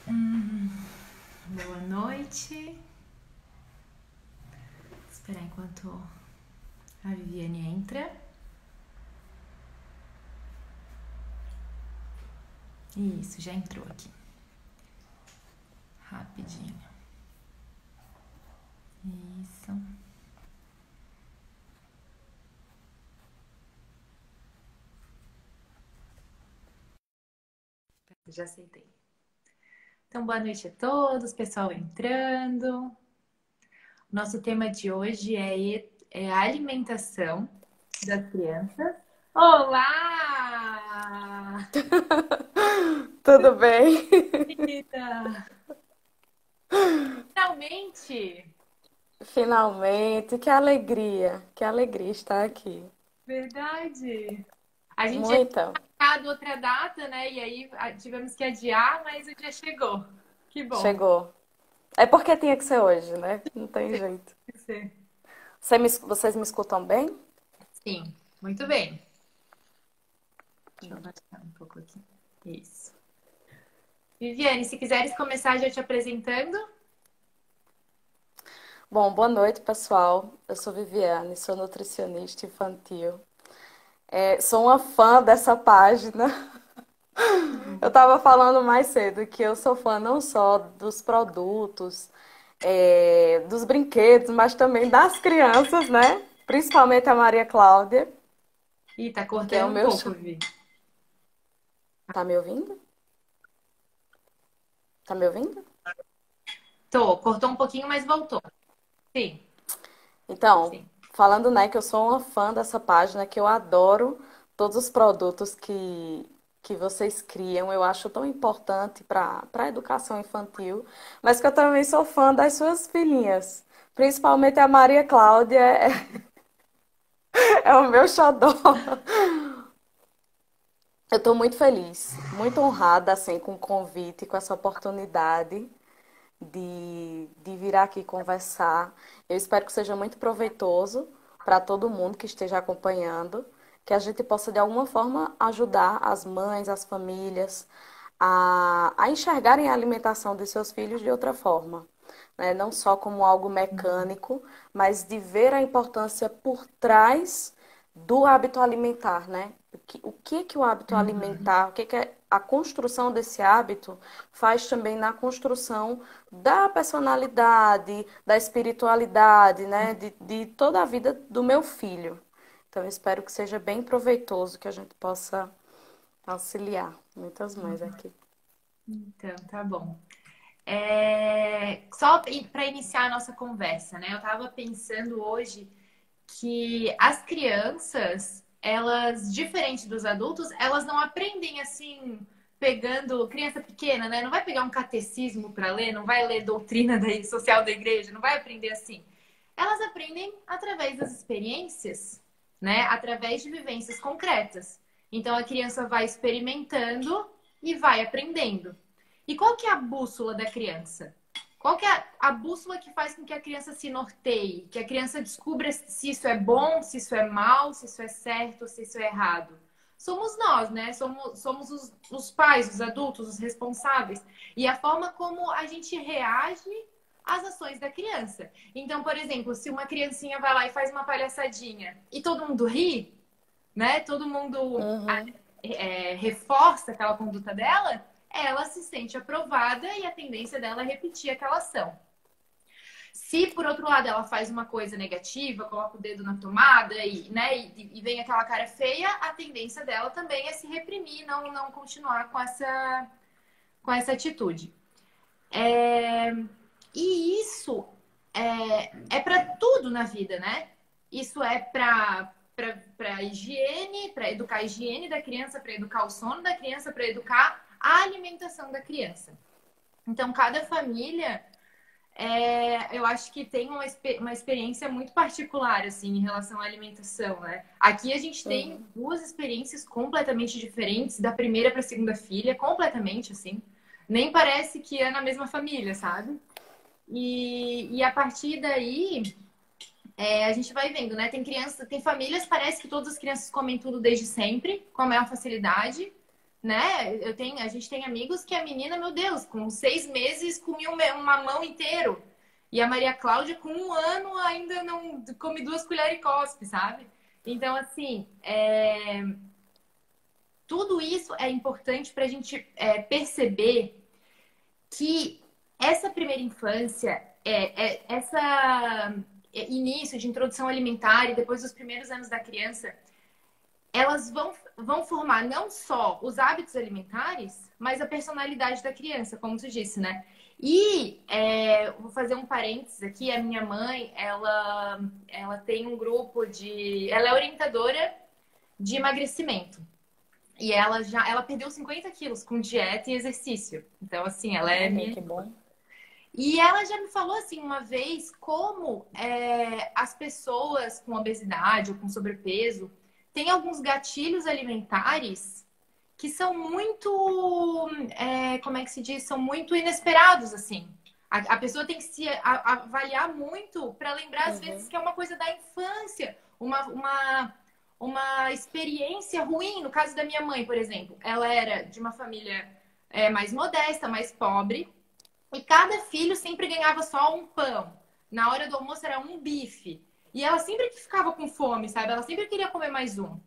Hum, Boa noite. Esperar enquanto a Viviane entra. Isso, já entrou aqui. Rapidinho. Isso. Já aceitei. Então, boa noite a todos, pessoal entrando. Nosso tema de hoje é a alimentação das crianças. Olá! Tudo bem? Querida! Finalmente! Finalmente, que alegria estar aqui. Verdade! A gente já tinha Muita. marcado outra data, né? E aí tivemos que adiar, mas o dia chegou. Que bom. Chegou. É porque tinha que ser hoje, né? Não tem jeito. Vocês me escutam bem? Sim, muito bem. Deixa eu baixar um pouco aqui. Isso. Viviane, se quiseres começar já te apresentando. Bom, boa noite, pessoal. Eu sou Viviane, sou nutricionista infantil. Sou uma fã dessa página. Eu estava falando mais cedo que eu sou fã não só dos produtos, dos brinquedos, mas também das crianças, né? Principalmente a Maria Cláudia, Ih, tá que é o cortando um meu. pouco, Vi. Tá me ouvindo? Tá me ouvindo? Tô, cortou um pouquinho, mas voltou. Sim, Então, sim. falando, né, que eu sou uma fã dessa página, que eu adoro todos os produtos que vocês criam, eu acho tão importante para a educação infantil, mas que eu também sou fã das suas filhinhas, principalmente a Maria Cláudia, é o meu xodó. Eu estou muito feliz, muito honrada, assim, com o convite, com essa oportunidade de vir aqui conversar. Eu espero que seja muito proveitoso para todo mundo que esteja acompanhando, que a gente possa de alguma forma ajudar as mães, as famílias a enxergarem a alimentação dos seus filhos de outra forma. Né? Não só como algo mecânico, mas de ver a importância por trás do hábito alimentar, né? O que que o hábito Uhum. alimentar, o que que a construção desse hábito faz também na construção da personalidade, da espiritualidade, né? De toda a vida do meu filho. Então, eu espero que seja bem proveitoso, que a gente possa auxiliar muitas mães aqui. Então, tá bom. Só para iniciar a nossa conversa, né? Eu tava pensando hoje que as crianças, elas, diferente dos adultos, elas não aprendem assim, pegando criança pequena, né? Não vai pegar um catecismo para ler, não vai ler doutrina social da igreja, não vai aprender assim. Elas aprendem através das experiências, né? Através de vivências concretas. Então a criança vai experimentando e vai aprendendo. E qual que é a bússola da criança? Qual que é a bússola que faz com que a criança se norteie? Que a criança descubra se isso é bom, se isso é mal, se isso é certo, se isso é errado? Somos nós, né? Somos os pais, os adultos, os responsáveis. E a forma como a gente reage às ações da criança. Então, por exemplo, se uma criancinha vai lá e faz uma palhaçadinha e todo mundo ri, né? Todo mundo Uhum. reforça aquela conduta dela, ela se sente aprovada e a tendência dela é repetir aquela ação. Se, por outro lado, ela faz uma coisa negativa, coloca o dedo na tomada e vem aquela cara feia, a tendência dela também é se reprimir, não continuar com essa atitude. É, e isso é para tudo na vida, né? Isso é para higiene, para educar a higiene da criança, para educar o sono da criança, para educar a alimentação da criança. Então, cada família, eu acho que tem uma experiência muito particular, assim, em relação à alimentação, né? Aqui a gente tem Uhum. duas experiências completamente diferentes, da primeira para a segunda filha, completamente, assim. Nem parece que é na mesma família, sabe? E a partir daí, a gente vai vendo, né? Tem famílias, parece que todas as crianças comem tudo desde sempre, com a maior facilidade, né? A gente tem amigos que a menina, meu Deus, com 6 meses comia um mamão inteiro. E a Maria Cláudia, com 1 ano, ainda não come 2 colheres e cospe, sabe? Então, assim, tudo isso é importante para a gente perceber que essa primeira infância, essa início de introdução alimentar e depois dos primeiros anos da criança, elas vão formar não só os hábitos alimentares, mas a personalidade da criança, como tu disse, né? E vou fazer um parênteses aqui. A minha mãe, ela tem um grupo de... Ela é orientadora de emagrecimento. E ela perdeu 50 quilos com dieta e exercício. Então, assim, ela é Olha, minha... que bom. E ela já me falou, assim, uma vez, como as pessoas com obesidade ou com sobrepeso têm alguns gatilhos alimentares que são muito, como é que se diz? São muito inesperados, assim. A pessoa tem que se avaliar muito para lembrar, às vezes, Uhum, que é uma coisa da infância, uma experiência ruim. No caso da minha mãe, por exemplo, ela era de uma família mais modesta, mais pobre, e cada filho sempre ganhava só um pão. Na hora do almoço era um bife. E ela sempre que ficava com fome, sabe? Ela sempre queria comer mais um.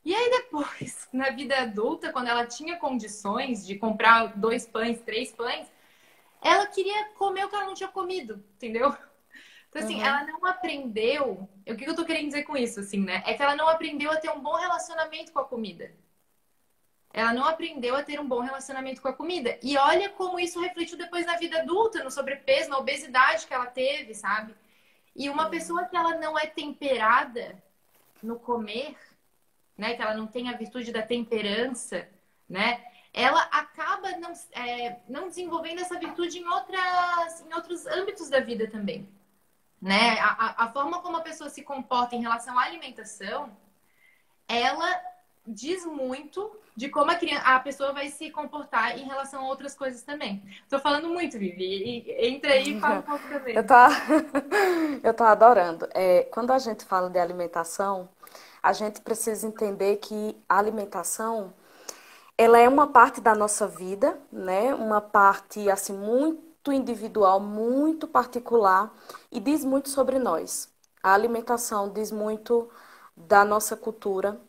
E aí depois, na vida adulta, quando ela tinha condições de comprar 2 pães, 3 pães, ela queria comer o que ela não tinha comido, entendeu? Então, assim, ela uhum. não aprendeu. O que eu tô querendo dizer com isso, assim, né? É que ela não aprendeu a ter um bom relacionamento com a comida. Ela não aprendeu a ter um bom relacionamento com a comida. E olha como isso refletiu depois na vida adulta, no sobrepeso, na obesidade que ela teve, sabe? E uma pessoa que ela não é temperada no comer, né? Que ela não tem a virtude da temperança, né? Ela acaba não desenvolvendo essa virtude em outros âmbitos da vida também, né? A forma como a pessoa se comporta em relação à alimentação, ela diz muito de como a pessoa vai se comportar em relação a outras coisas também. Tô falando muito, Vivi. Entra aí e fala um pouco Eu também. tô, eu tô adorando. Quando a gente fala de alimentação, a gente precisa entender que a alimentação, ela é uma parte da nossa vida, né? Uma parte assim muito individual, muito particular e diz muito sobre nós. A alimentação diz muito da nossa cultura,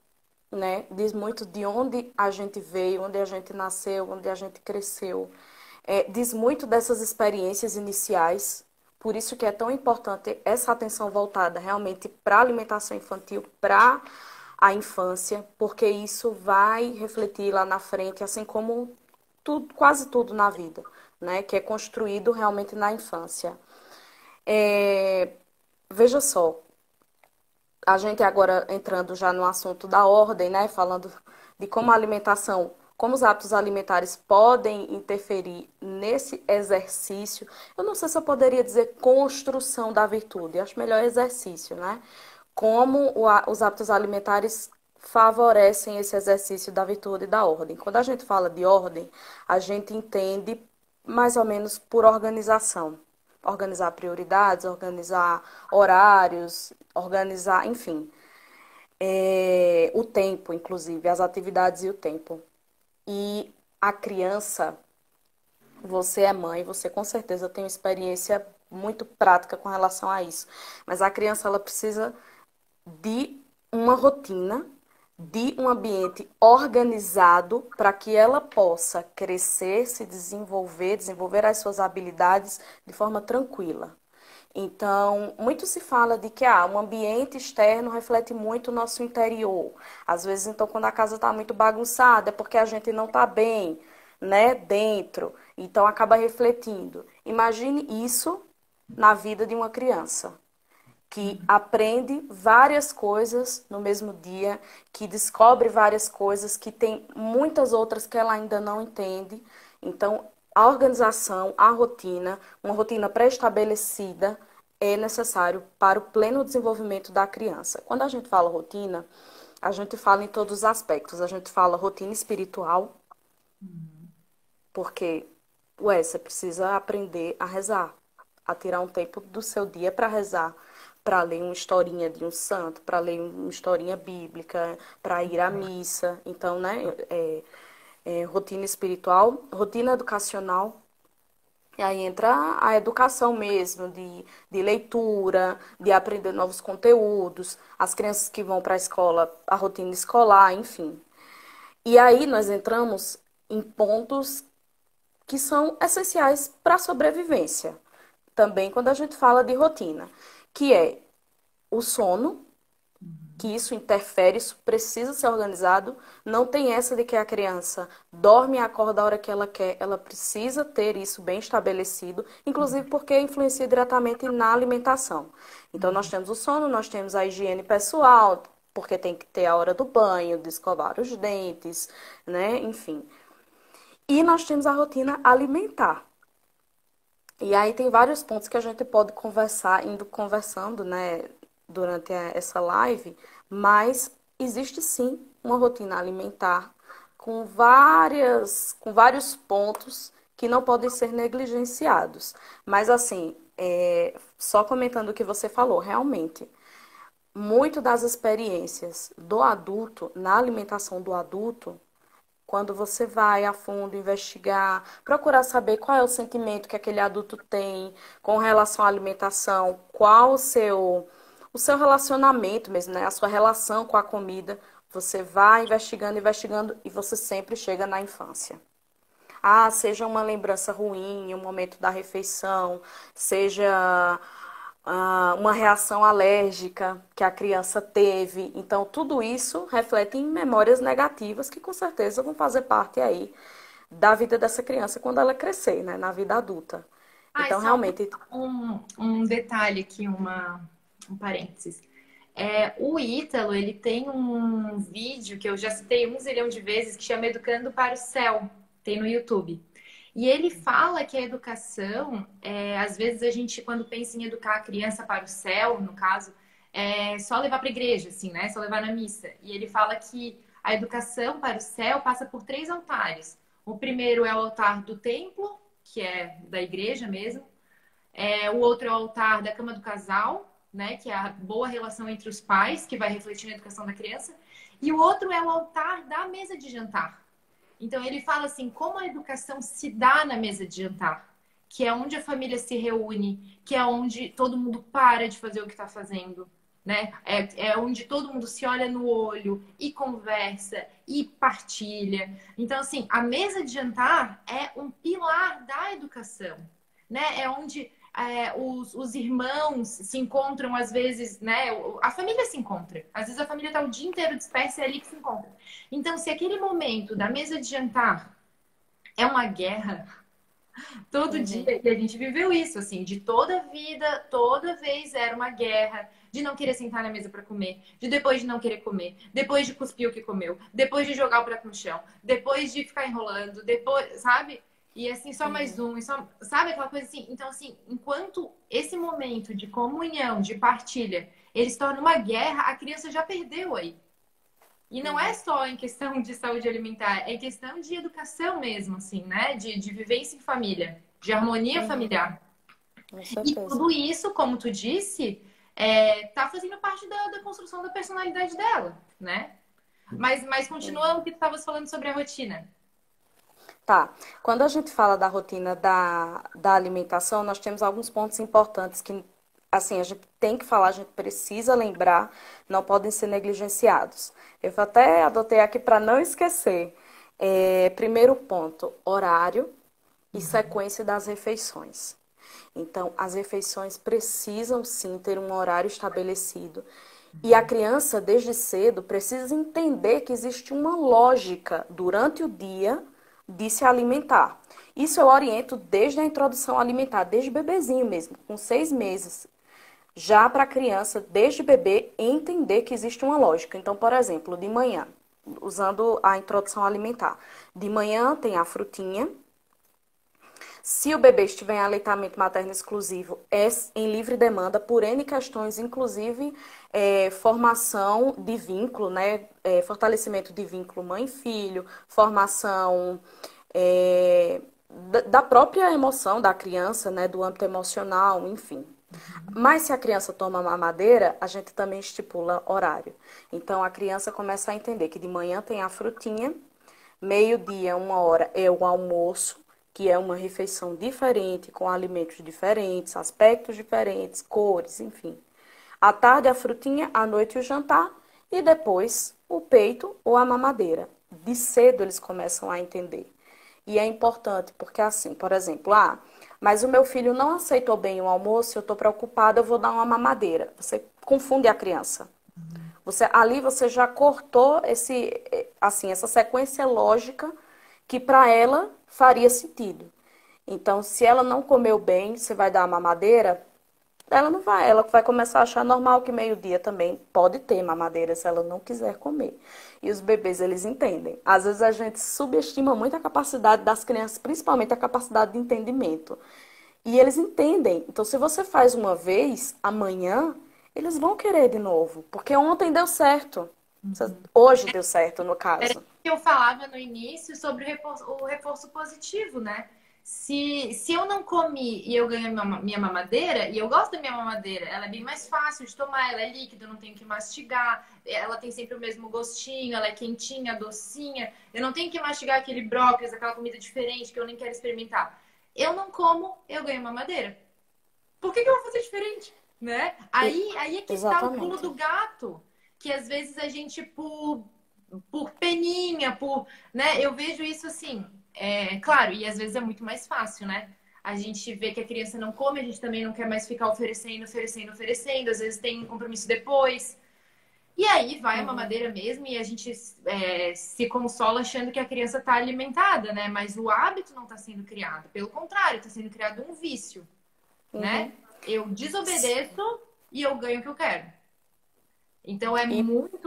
né? Diz muito de onde a gente veio, onde a gente nasceu, onde a gente cresceu. Diz muito dessas experiências iniciais. Por isso que é tão importante essa atenção voltada realmente para a alimentação infantil, para a infância, porque isso vai refletir lá na frente, assim como tudo, quase tudo na vida, né? Que é construído realmente na infância. É, veja só, a gente agora entrando já no assunto da ordem, né? Falando de como a alimentação, como os hábitos alimentares podem interferir nesse exercício. Eu não sei se eu poderia dizer construção da virtude, eu acho melhor exercício, né? Como os hábitos alimentares favorecem esse exercício da virtude e da ordem. Quando a gente fala de ordem, a gente entende mais ou menos por organização. Organizar prioridades, organizar horários, organizar, enfim, o tempo, inclusive, as atividades e o tempo. E a criança, você é mãe, você com certeza tem uma experiência muito prática com relação a isso. Mas a criança, ela precisa de uma rotina, de um ambiente organizado para que ela possa crescer, se desenvolver, desenvolver as suas habilidades de forma tranquila. Então, muito se fala de que um ambiente externo reflete muito o nosso interior. Às vezes, então, quando a casa está muito bagunçada, é porque a gente não está bem, né, dentro. Então, acaba refletindo. Imagine isso na vida de uma criança que aprende várias coisas no mesmo dia, que descobre várias coisas, que tem muitas outras que ela ainda não entende. Então, a organização, a rotina, uma rotina pré-estabelecida é necessário para o pleno desenvolvimento da criança. Quando a gente fala rotina, a gente fala em todos os aspectos. A gente fala rotina espiritual, porque, você precisa aprender a rezar, a tirar um tempo do seu dia para rezar, para ler uma historinha de um santo, para ler uma historinha bíblica, para ir à missa. Então, né, rotina espiritual, rotina educacional. E aí entra a educação mesmo, de leitura, de aprender novos conteúdos, as crianças que vão para a escola, a rotina escolar, enfim. E aí nós entramos em pontos que são essenciais para a sobrevivência. Também quando a gente fala de rotina, que é o sono, que isso interfere, isso precisa ser organizado. Não tem essa de que a criança dorme e acorda a hora que ela quer. Ela precisa ter isso bem estabelecido, inclusive porque influencia diretamente na alimentação. Então, nós temos o sono, nós temos a higiene pessoal, porque tem que ter a hora do banho, de escovar os dentes, né? Enfim. E nós temos a rotina alimentar. E aí tem vários pontos que a gente pode conversar, indo conversando, né, durante essa live, mas existe sim uma rotina alimentar com vários pontos que não podem ser negligenciados. Mas assim, só comentando o que você falou, realmente, muito das experiências do adulto, na alimentação do adulto, quando você vai a fundo investigar, procurar saber qual é o sentimento que aquele adulto tem com relação à alimentação, qual o seu relacionamento mesmo, né? A sua relação com a comida, você vai investigando, investigando e você sempre chega na infância. Ah, seja uma lembrança ruim, um momento da refeição, seja uma reação alérgica que a criança teve. Então, tudo isso reflete em memórias negativas que com certeza vão fazer parte aí da vida dessa criança quando ela crescer, né, na vida adulta. Ah, e Então, só realmente, um detalhe aqui, um parênteses. O Ítalo, ele tem um vídeo que eu já citei 1 zilhão de vezes, que chama Educando para o Céu, tem no YouTube. E ele fala que a educação, às vezes a gente, quando pensa em educar a criança para o céu, no caso, é só levar para a igreja, assim, né? Só levar na missa. E ele fala que a educação para o céu passa por 3 altares. O primeiro é o altar do templo, que é da igreja mesmo. O outro é o altar da cama do casal, né? Que é a boa relação entre os pais, que vai refletir na educação da criança. E o outro é o altar da mesa de jantar. Então ele fala assim, como a educação se dá na mesa de jantar, que é onde a família se reúne, que é onde todo mundo para de fazer o que está fazendo, né? É onde todo mundo se olha no olho e conversa e partilha. Então, assim, a mesa de jantar é um pilar da educação, né? É onde os irmãos se encontram, às vezes, né? A família se encontra. Às vezes a família está o dia inteiro dispersa e é ali que se encontra. Então, se aquele momento da mesa de jantar é uma guerra, todo uhum, dia, e a gente viveu isso, assim, de toda vida, toda vez era uma guerra, de não querer sentar na mesa para comer, de depois de não querer comer, depois de cuspir o que comeu, depois de jogar o prato no chão, depois de ficar enrolando, depois, sabe? E assim, só mais uhum, um, e só, sabe aquela coisa assim? Então, assim, enquanto esse momento de comunhão, de partilha, ele se torna uma guerra, a criança já perdeu aí. E não é uhum, só em questão de saúde alimentar, é em questão de educação mesmo, assim, né? De vivência em família, de harmonia uhum, familiar. com E certeza. tudo isso, como tu disse, tá fazendo parte da construção da personalidade dela, né? Mas continua o que tu estavas falando sobre a rotina. Tá. Quando a gente fala da rotina da alimentação, nós temos alguns pontos importantes que, assim, a gente tem que falar, a gente precisa lembrar, não podem ser negligenciados. Eu até adotei aqui para não esquecer. Primeiro ponto, horário e sequência das refeições. Então, as refeições precisam sim ter um horário estabelecido. E a criança, desde cedo, precisa entender que existe uma lógica durante o dia de se alimentar. Isso eu oriento desde a introdução alimentar, desde bebezinho mesmo, com 6 meses. Já para a criança, desde bebê, entender que existe uma lógica. Então, por exemplo, de manhã, usando a introdução alimentar. De manhã tem a frutinha. Se o bebê estiver em aleitamento materno exclusivo, é em livre demanda por N questões, inclusive formação de vínculo, né? Fortalecimento de vínculo mãe-filho, formação é, da própria emoção da criança, né? Do âmbito emocional, enfim. Mas se a criança toma mamadeira, a gente também estipula horário. Então a criança começa a entender que de manhã tem a frutinha, Meio-dia, 1 hora é o almoço, que é uma refeição diferente, com alimentos diferentes, aspectos diferentes, cores, enfim. À tarde, a frutinha, à noite, o jantar e depois o peito ou a mamadeira. De cedo eles começam a entender. E é importante porque assim, por exemplo, mas o meu filho não aceitou bem o almoço, eu estou preocupada, eu vou dar uma mamadeira. Você confunde a criança. Ali você já cortou essa sequência lógica que para ela faria sentido. Então, se ela não comeu bem, você vai dar uma mamadeira, ela vai começar a achar normal que meio-dia também pode ter mamadeira se ela não quiser comer. E os bebês, eles entendem. Às vezes a gente subestima muito a capacidade das crianças, principalmente a capacidade de entendimento. E eles entendem. Então, se você faz uma vez, amanhã, eles vão querer de novo. Porque ontem deu certo. Hoje deu certo, no Era caso. isso que eu falava no início sobre o reforço positivo, né? Se eu não comi e eu ganho a minha mamadeira, e eu gosto da minha mamadeira, ela é bem mais fácil de tomar, ela é líquida, eu não tenho que mastigar, ela tem sempre o mesmo gostinho, ela é quentinha, docinha, eu não tenho que mastigar aquele brócolis, aquela comida diferente que eu nem quero experimentar. Eu não como, eu ganho mamadeira. Por que eu vou fazer diferente? Né? Aí é que está o pulo Exatamente. do gato, que às vezes a gente, por peninha, né? Eu vejo isso assim, claro, e às vezes é muito mais fácil, né? A gente vê que a criança não come, a gente também não quer mais ficar oferecendo, oferecendo, oferecendo, às vezes tem um compromisso depois. E aí vai a Uhum. mamadeira mesmo e a gente se consola achando que a criança está alimentada, né? Mas o hábito não está sendo criado. Pelo contrário, está sendo criado um vício, né? Uhum. Eu desobedeço e eu ganho o que eu quero. Então E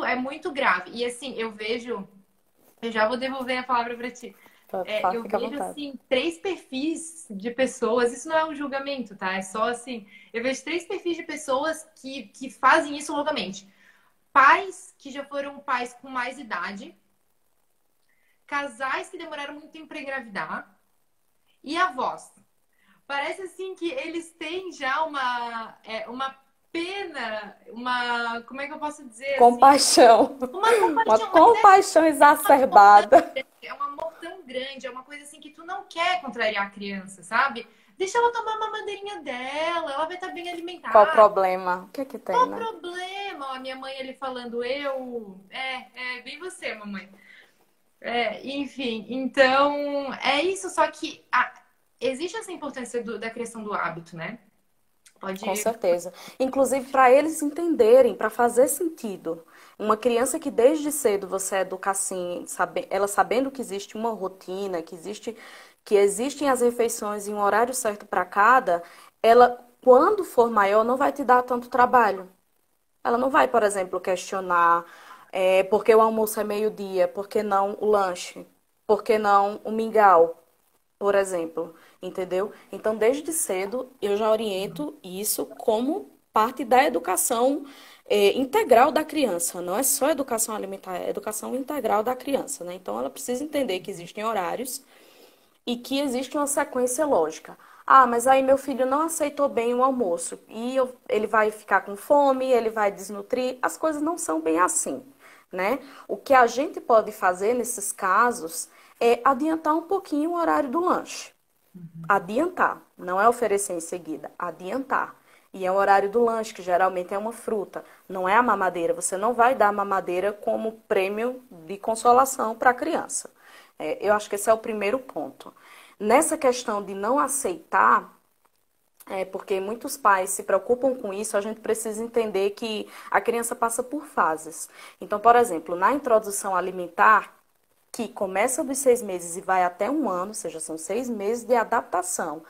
é muito grave. E assim, eu já vou devolver a palavra para ti. Eu fica à vejo vontade. assim três perfis de pessoas. Isso não é um julgamento, tá? É só assim, eu vejo três perfis de pessoas que fazem isso loucamente. Pais que já foram pais com mais idade, casais que demoraram muito tempo para engravidar e avós. Parece assim que eles têm já uma pena, como é que eu posso dizer assim? Compaixão. Uma Uma compaixão, mas compaixão exacerbada. é um amor tão grande, é uma coisa assim que tu não quer contrariar a criança, sabe? Deixa ela tomar uma madeirinha dela, ela vai estar bem Qual o alimentada. problema? O que é que tem, Qual o né? problema? Ó, a minha mãe ali falando, bem você, mamãe. Enfim, então é isso, só que existe essa importância da criação do hábito, né? Com Pode. certeza. Inclusive para eles entenderem, para fazer sentido. Uma criança que desde cedo você educa assim, ela sabendo que existe uma rotina, que existem as refeições em um horário certo para cada, ela, quando for maior, não vai te dar tanto trabalho. Ela não vai, por exemplo, questionar por que o almoço é meio-dia, por que não o lanche, por que não o mingau, por exemplo, entendeu? Então, desde cedo, eu já oriento isso como parte da educação integral da criança. Não é só educação alimentar, é educação integral da criança, né? Então, ela precisa entender que existem horários e que existe uma sequência lógica. Mas aí meu filho não aceitou bem o almoço e ele vai ficar com fome, ele vai desnutrir. As coisas não são bem assim, né? O que a gente pode fazer nesses casos é adiantar um pouquinho o horário do lanche. Adiantar, não é oferecer em seguida, adiantar. E é o horário do lanche, que geralmente é uma fruta, não é a mamadeira. Você não vai dar a mamadeira como prêmio de consolação para a criança. Eu acho que esse é o primeiro ponto. Nessa questão de não aceitar, porque muitos pais se preocupam com isso, a gente precisa entender que a criança passa por fases. Então, por exemplo, na introdução alimentar, que começa dos 6 meses e vai até 1 ano, ou seja, são 6 meses de adaptação.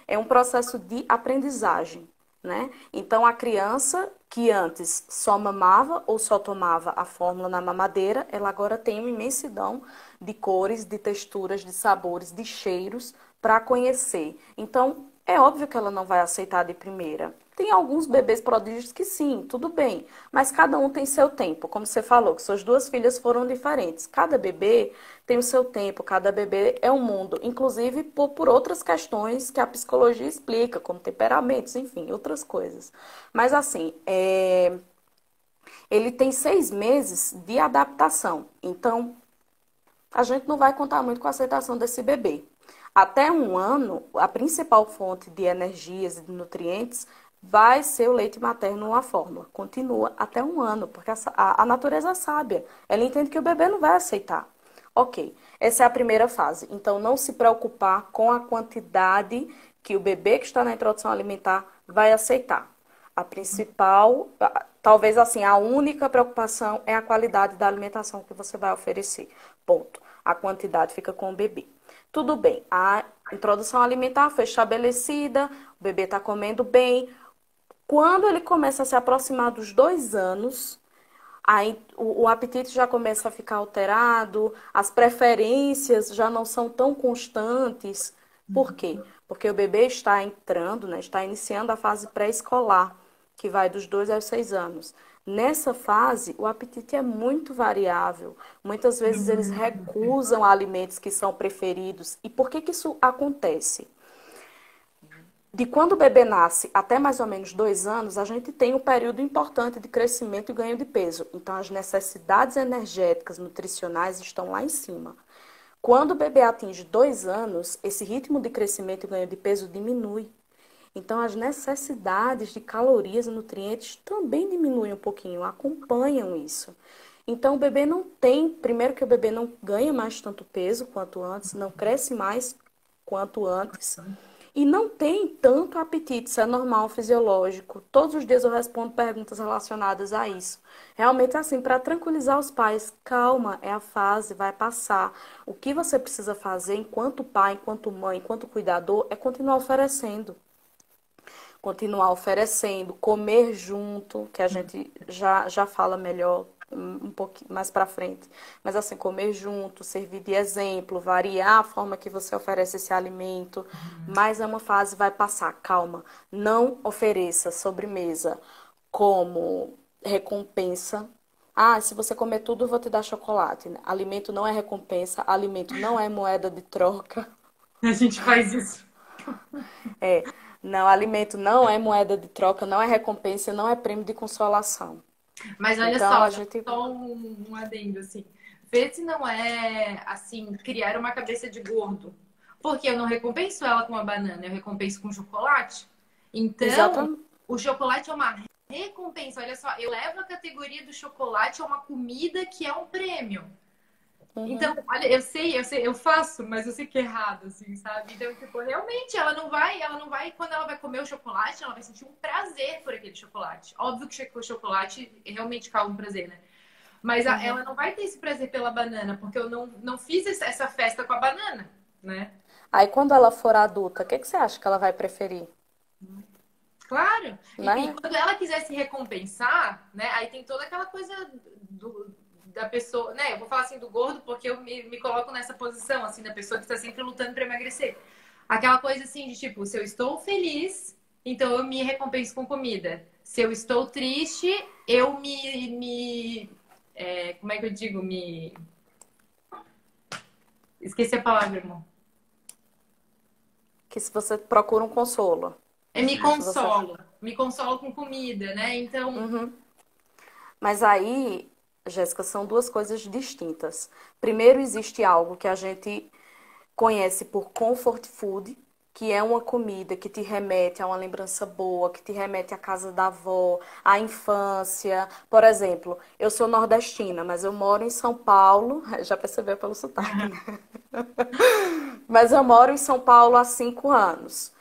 É um processo de aprendizagem, né? Então, a criança que antes só mamava ou só tomava a fórmula na mamadeira, ela agora tem uma imensidão de cores, de texturas, de sabores, de cheiros para conhecer. Então, é óbvio que ela não vai aceitar de primeira. Tem alguns bebês prodígios que sim, tudo bem, mas cada um tem seu tempo. Como você falou, que suas duas filhas foram diferentes. Cada bebê tem o seu tempo, cada bebê é um mundo, inclusive por outras questões que a psicologia explica, como temperamentos, enfim, outras coisas. Mas assim, ele tem 6 meses de adaptação. Então, a gente não vai contar muito com a aceitação desse bebê. Até um ano, a principal fonte de energias e de nutrientes vai ser o leite materno ou a fórmula. Continua até um ano, porque a natureza é sábia. Ela entende que o bebê não vai aceitar. Ok, essa é a primeira fase. Então, não se preocupar com a quantidade que o bebê que está na introdução alimentar vai aceitar. A principal, talvez assim, a única preocupação é a qualidade da alimentação que você vai oferecer. Ponto. A quantidade fica com o bebê. Tudo bem, a introdução alimentar foi estabelecida, o bebê está comendo bem. Quando ele começa a se aproximar dos 2 anos, aí o apetite já começa a ficar alterado, as preferências já não são tão constantes. Por quê? Porque o bebê está entrando, né, está iniciando a fase pré-escolar, que vai dos 2 aos 6 anos. Nessa fase, o apetite é muito variável. Muitas vezes eles recusam alimentos que são preferidos. E por que que isso acontece? De quando o bebê nasce até mais ou menos 2 anos, a gente tem um período importante de crescimento e ganho de peso. Então, as necessidades energéticas, nutricionais estão lá em cima. Quando o bebê atinge 2 anos, esse ritmo de crescimento e ganho de peso diminui. Então, as necessidades de calorias e nutrientes também diminuem um pouquinho, acompanham isso. Então, o bebê não tem, primeiro que o bebê não ganha mais tanto peso quanto antes, não cresce mais quanto antes. E não tem tanto apetite, isso é normal, fisiológico. Todos os dias eu respondo perguntas relacionadas a isso. Realmente, assim, para tranquilizar os pais, calma, é a fase, vai passar. O que você precisa fazer enquanto pai, enquanto mãe, enquanto cuidador, é continuar oferecendo. Continuar oferecendo, comer junto, que a gente já fala melhor um pouquinho mais para frente. Mas assim, comer junto, servir de exemplo, variar a forma que você oferece esse alimento. Mas é uma fase, vai passar, calma. Não ofereça sobremesa como recompensa. Ah, se você comer tudo, eu vou te dar chocolate. Alimento não é recompensa, alimento não é moeda de troca. A gente faz isso. É, não, alimento não é moeda de troca, não é recompensa, não é prêmio de consolação. Mas olha Então só, a gente. só um adendo, assim. Vê se não é, assim, criar uma cabeça de gordo. Porque eu não recompenso ela com a banana, eu recompenso com chocolate. Então, Exatamente. o chocolate é uma recompensa. Olha só, eu levo a categoria do chocolate a uma comida que é um prêmio. Então, Uhum. olha, eu sei, eu faço, mas eu sei que é errado, assim, sabe? Então, tipo, realmente, ela não vai, quando ela vai comer o chocolate, ela vai sentir um prazer por aquele chocolate. Óbvio que o chocolate realmente causa um prazer, né? Mas Uhum. ela não vai ter esse prazer pela banana, porque eu não fiz essa festa com a banana, né? Aí quando ela for adulta, o que que você acha que ela vai preferir? Claro. E Né? quando ela quiser se recompensar, né? Aí tem toda aquela coisa da pessoa, né? Eu vou falar assim do gordo porque eu me coloco nessa posição, assim, da pessoa que está sempre lutando para emagrecer. Aquela coisa assim de tipo, se eu estou feliz, então eu me recompenso com comida. Se eu estou triste, eu como é que eu digo? Esqueci a palavra, irmão. Que se você procura um consolo. É me Se você. consolo. Me consolo com comida, né? Então, Uhum. Mas aí, Jéssica, são duas coisas distintas. Primeiro, existe algo que a gente conhece por comfort food, que é uma comida que te remete a uma lembrança boa, que te remete à casa da avó, à infância. Por exemplo, eu sou nordestina, mas eu moro em São Paulo, já percebeu pelo sotaque, né? Mas eu moro em São Paulo há 5 anos.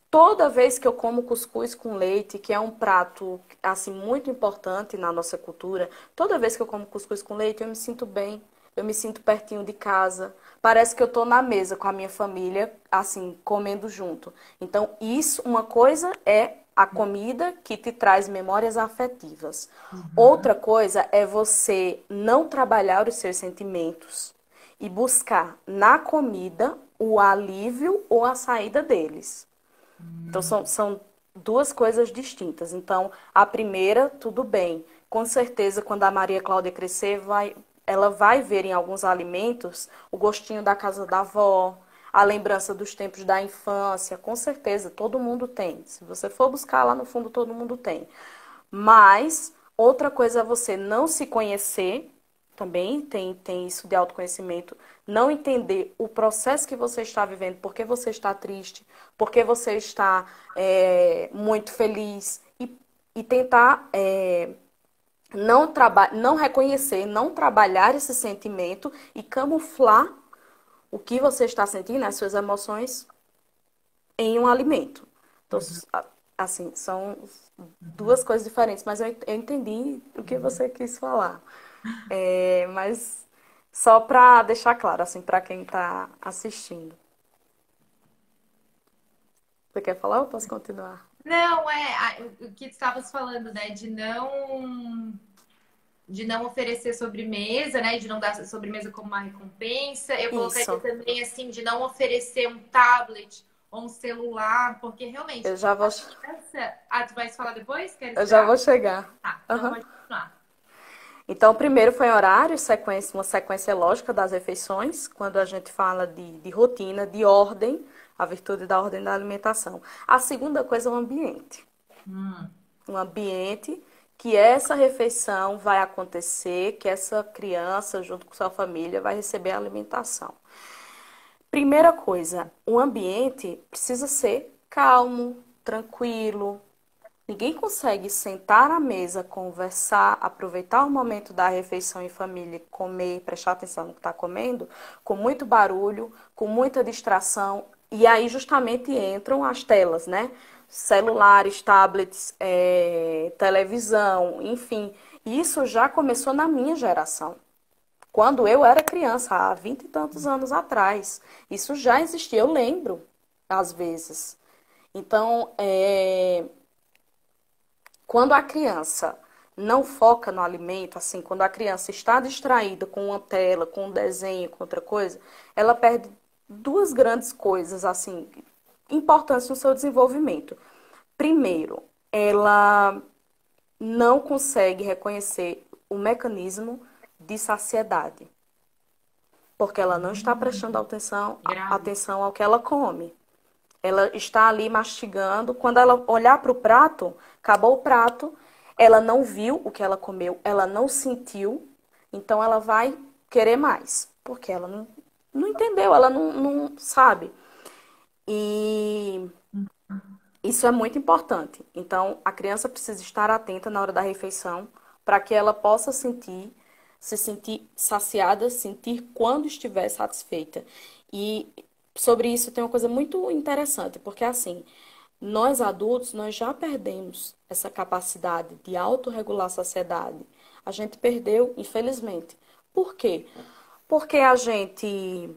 Toda vez que eu como cuscuz com leite, que é um prato assim muito importante na nossa cultura, toda vez que eu como cuscuz com leite, eu me sinto bem, eu me sinto pertinho de casa. Parece que eu estou na mesa com a minha família, assim, comendo junto. Então, isso, uma coisa é a comida que te traz memórias afetivas. Outra coisa é você não trabalhar os seus sentimentos e buscar na comida o alívio ou a saída deles. Então, são duas coisas distintas. Então, a primeira, tudo bem. Com certeza, quando a Maria Cláudia crescer, ela vai ver em alguns alimentos o gostinho da casa da avó, a lembrança dos tempos da infância. Com certeza, todo mundo tem. Se você for buscar lá no fundo, todo mundo tem. Mas, outra coisa é você não se conhecer, também tem isso de autoconhecimento, não entender o processo que você está vivendo, por que você está triste, por que você está muito feliz, e tentar não reconhecer, não trabalhar esse sentimento e camuflar o que você está sentindo, as suas emoções, em um alimento. Então, Uhum, assim, são uhum. duas coisas diferentes, mas eu entendi o que você quis falar. Mas só para deixar claro, assim, para quem está assistindo. Você quer falar ou posso continuar? Não, o que tu estavas falando, né? De não oferecer sobremesa, né? De não dar sobremesa como uma recompensa. Eu colocaria Isso. também assim, de não oferecer um tablet ou um celular, porque realmente Eu já vou, a criança. Ah, tu vais falar depois? Quer eu já esperar? vou chegar. Tá, então Aham. pode continuar. Então, primeiro foi horário, sequência, uma sequência lógica das refeições, quando a gente fala de rotina, de ordem, a virtude da ordem da alimentação. A segunda coisa é o ambiente. Hum, Um ambiente que essa refeição vai acontecer, que essa criança, junto com sua família, vai receber a alimentação. Primeira coisa, o ambiente precisa ser calmo, tranquilo. Ninguém consegue sentar à mesa, conversar, aproveitar o momento da refeição em família, comer, prestar atenção no que está comendo, com muito barulho, com muita distração. E aí justamente entram as telas, né? Celulares, tablets, televisão, enfim. Isso já começou na minha geração. Quando eu era criança, há 20 e tantos anos atrás. Isso já existia, eu lembro, às vezes. Então, quando a criança não foca no alimento, assim, quando a criança está distraída com uma tela, com um desenho, com outra coisa, ela perde duas grandes coisas, assim, importantes no seu desenvolvimento. Primeiro, ela não consegue reconhecer o mecanismo de saciedade, porque ela não está prestando grave. atenção ao que ela come. Ela está ali mastigando. Quando ela olhar para o prato, acabou o prato, ela não viu o que ela comeu, ela não sentiu, então ela vai querer mais, porque ela não entendeu, ela não sabe. E isso é muito importante. Então, a criança precisa estar atenta na hora da refeição para que ela possa se sentir saciada, sentir quando estiver satisfeita. E sobre isso tem uma coisa muito interessante, porque assim, nós adultos, nós já perdemos essa capacidade de autorregular a saciedade. A gente perdeu, infelizmente. Por quê? Porque a gente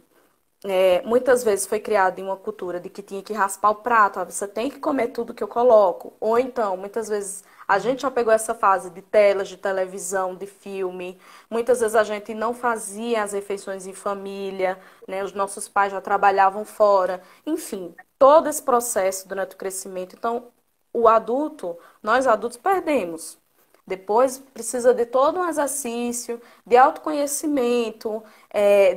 muitas vezes foi criado em uma cultura de que tinha que raspar o prato, você tem que comer tudo que eu coloco. Ou então, muitas vezes, a gente já pegou essa fase de telas, de televisão, de filme. Muitas vezes a gente não fazia as refeições em família, né? Os nossos pais já trabalhavam fora. Enfim, todo esse processo durante o crescimento. Então, nós adultos perdemos. Depois precisa de todo um exercício, de autoconhecimento,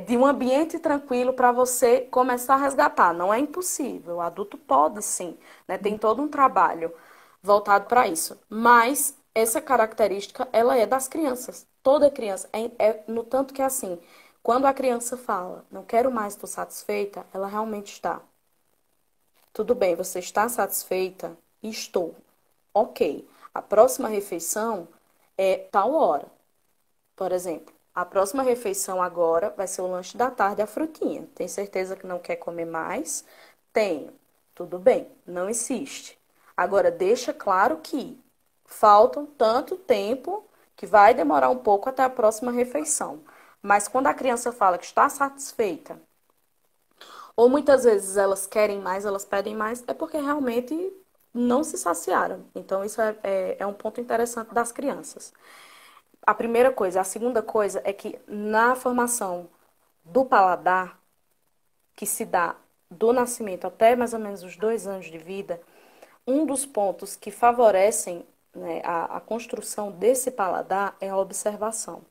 de um ambiente tranquilo para você começar a resgatar. Não é impossível, o adulto pode sim, né? Tem todo um trabalho voltado para isso. Mas essa característica, ela é das crianças. Toda criança, no tanto que é assim, quando a criança fala, não quero mais, estou satisfeita, ela realmente está. Tudo bem, você está satisfeita? Estou. Ok. A próxima refeição é tal hora. Por exemplo, a próxima refeição agora vai ser o lanche da tarde, a frutinha. Tem certeza que não quer comer mais? Tenho. Tudo bem, não insiste. Agora, deixa claro que faltam tanto tempo que vai demorar um pouco até a próxima refeição. Mas quando a criança fala que está satisfeita, ou muitas vezes elas querem mais, elas pedem mais, é porque realmente não se saciaram. Então, isso é um ponto interessante das crianças. A primeira coisa. A segunda coisa é que na formação do paladar, que se dá do nascimento até mais ou menos os 2 anos de vida, um dos pontos que favorecem, né, a construção desse paladar é a observação.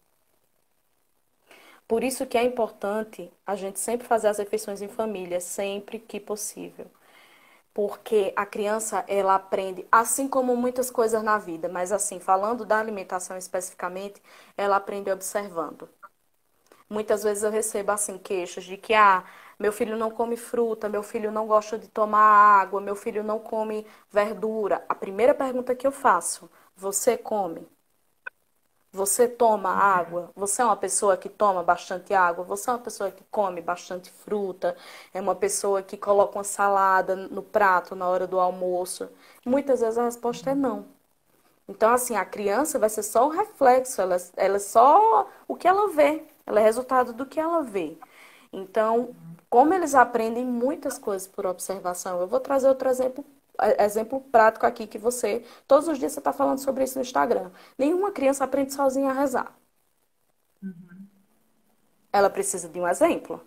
Por isso que é importante a gente sempre fazer as refeições em família, sempre que possível. Porque a criança, ela aprende, assim como muitas coisas na vida, mas assim, falando da alimentação especificamente, ela aprende observando. Muitas vezes eu recebo assim queixas de que meu filho não come fruta, meu filho não gosta de tomar água, meu filho não come verdura. A primeira pergunta que eu faço: você come? Você toma água? Você é uma pessoa que toma bastante água? Você é uma pessoa que come bastante fruta? É uma pessoa que coloca uma salada no prato na hora do almoço? Muitas vezes a resposta é não. Então, assim, a criança vai ser só o reflexo, ela é só o que ela vê, ela é resultado do que ela vê. Então, como eles aprendem muitas coisas por observação, eu vou trazer outro exemplo prático aqui que todos os dias você está falando sobre isso no Instagram. Nenhuma criança aprende sozinha a rezar. Uhum. Ela precisa de um exemplo.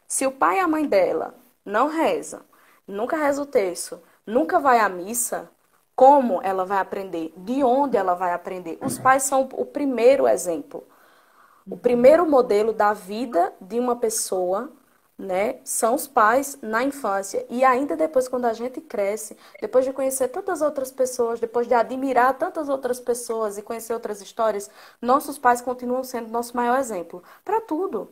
Se o pai e a mãe dela não rezam, nunca reza o terço, nunca vai à missa, como ela vai aprender? De onde ela vai aprender? Os pais são o primeiro exemplo. O primeiro modelo da vida de uma pessoa, né, são os pais na infância. E ainda depois, quando a gente cresce, depois de conhecer tantas outras pessoas, depois de admirar tantas outras pessoas e conhecer outras histórias, nossos pais continuam sendo nosso maior exemplo. Para tudo.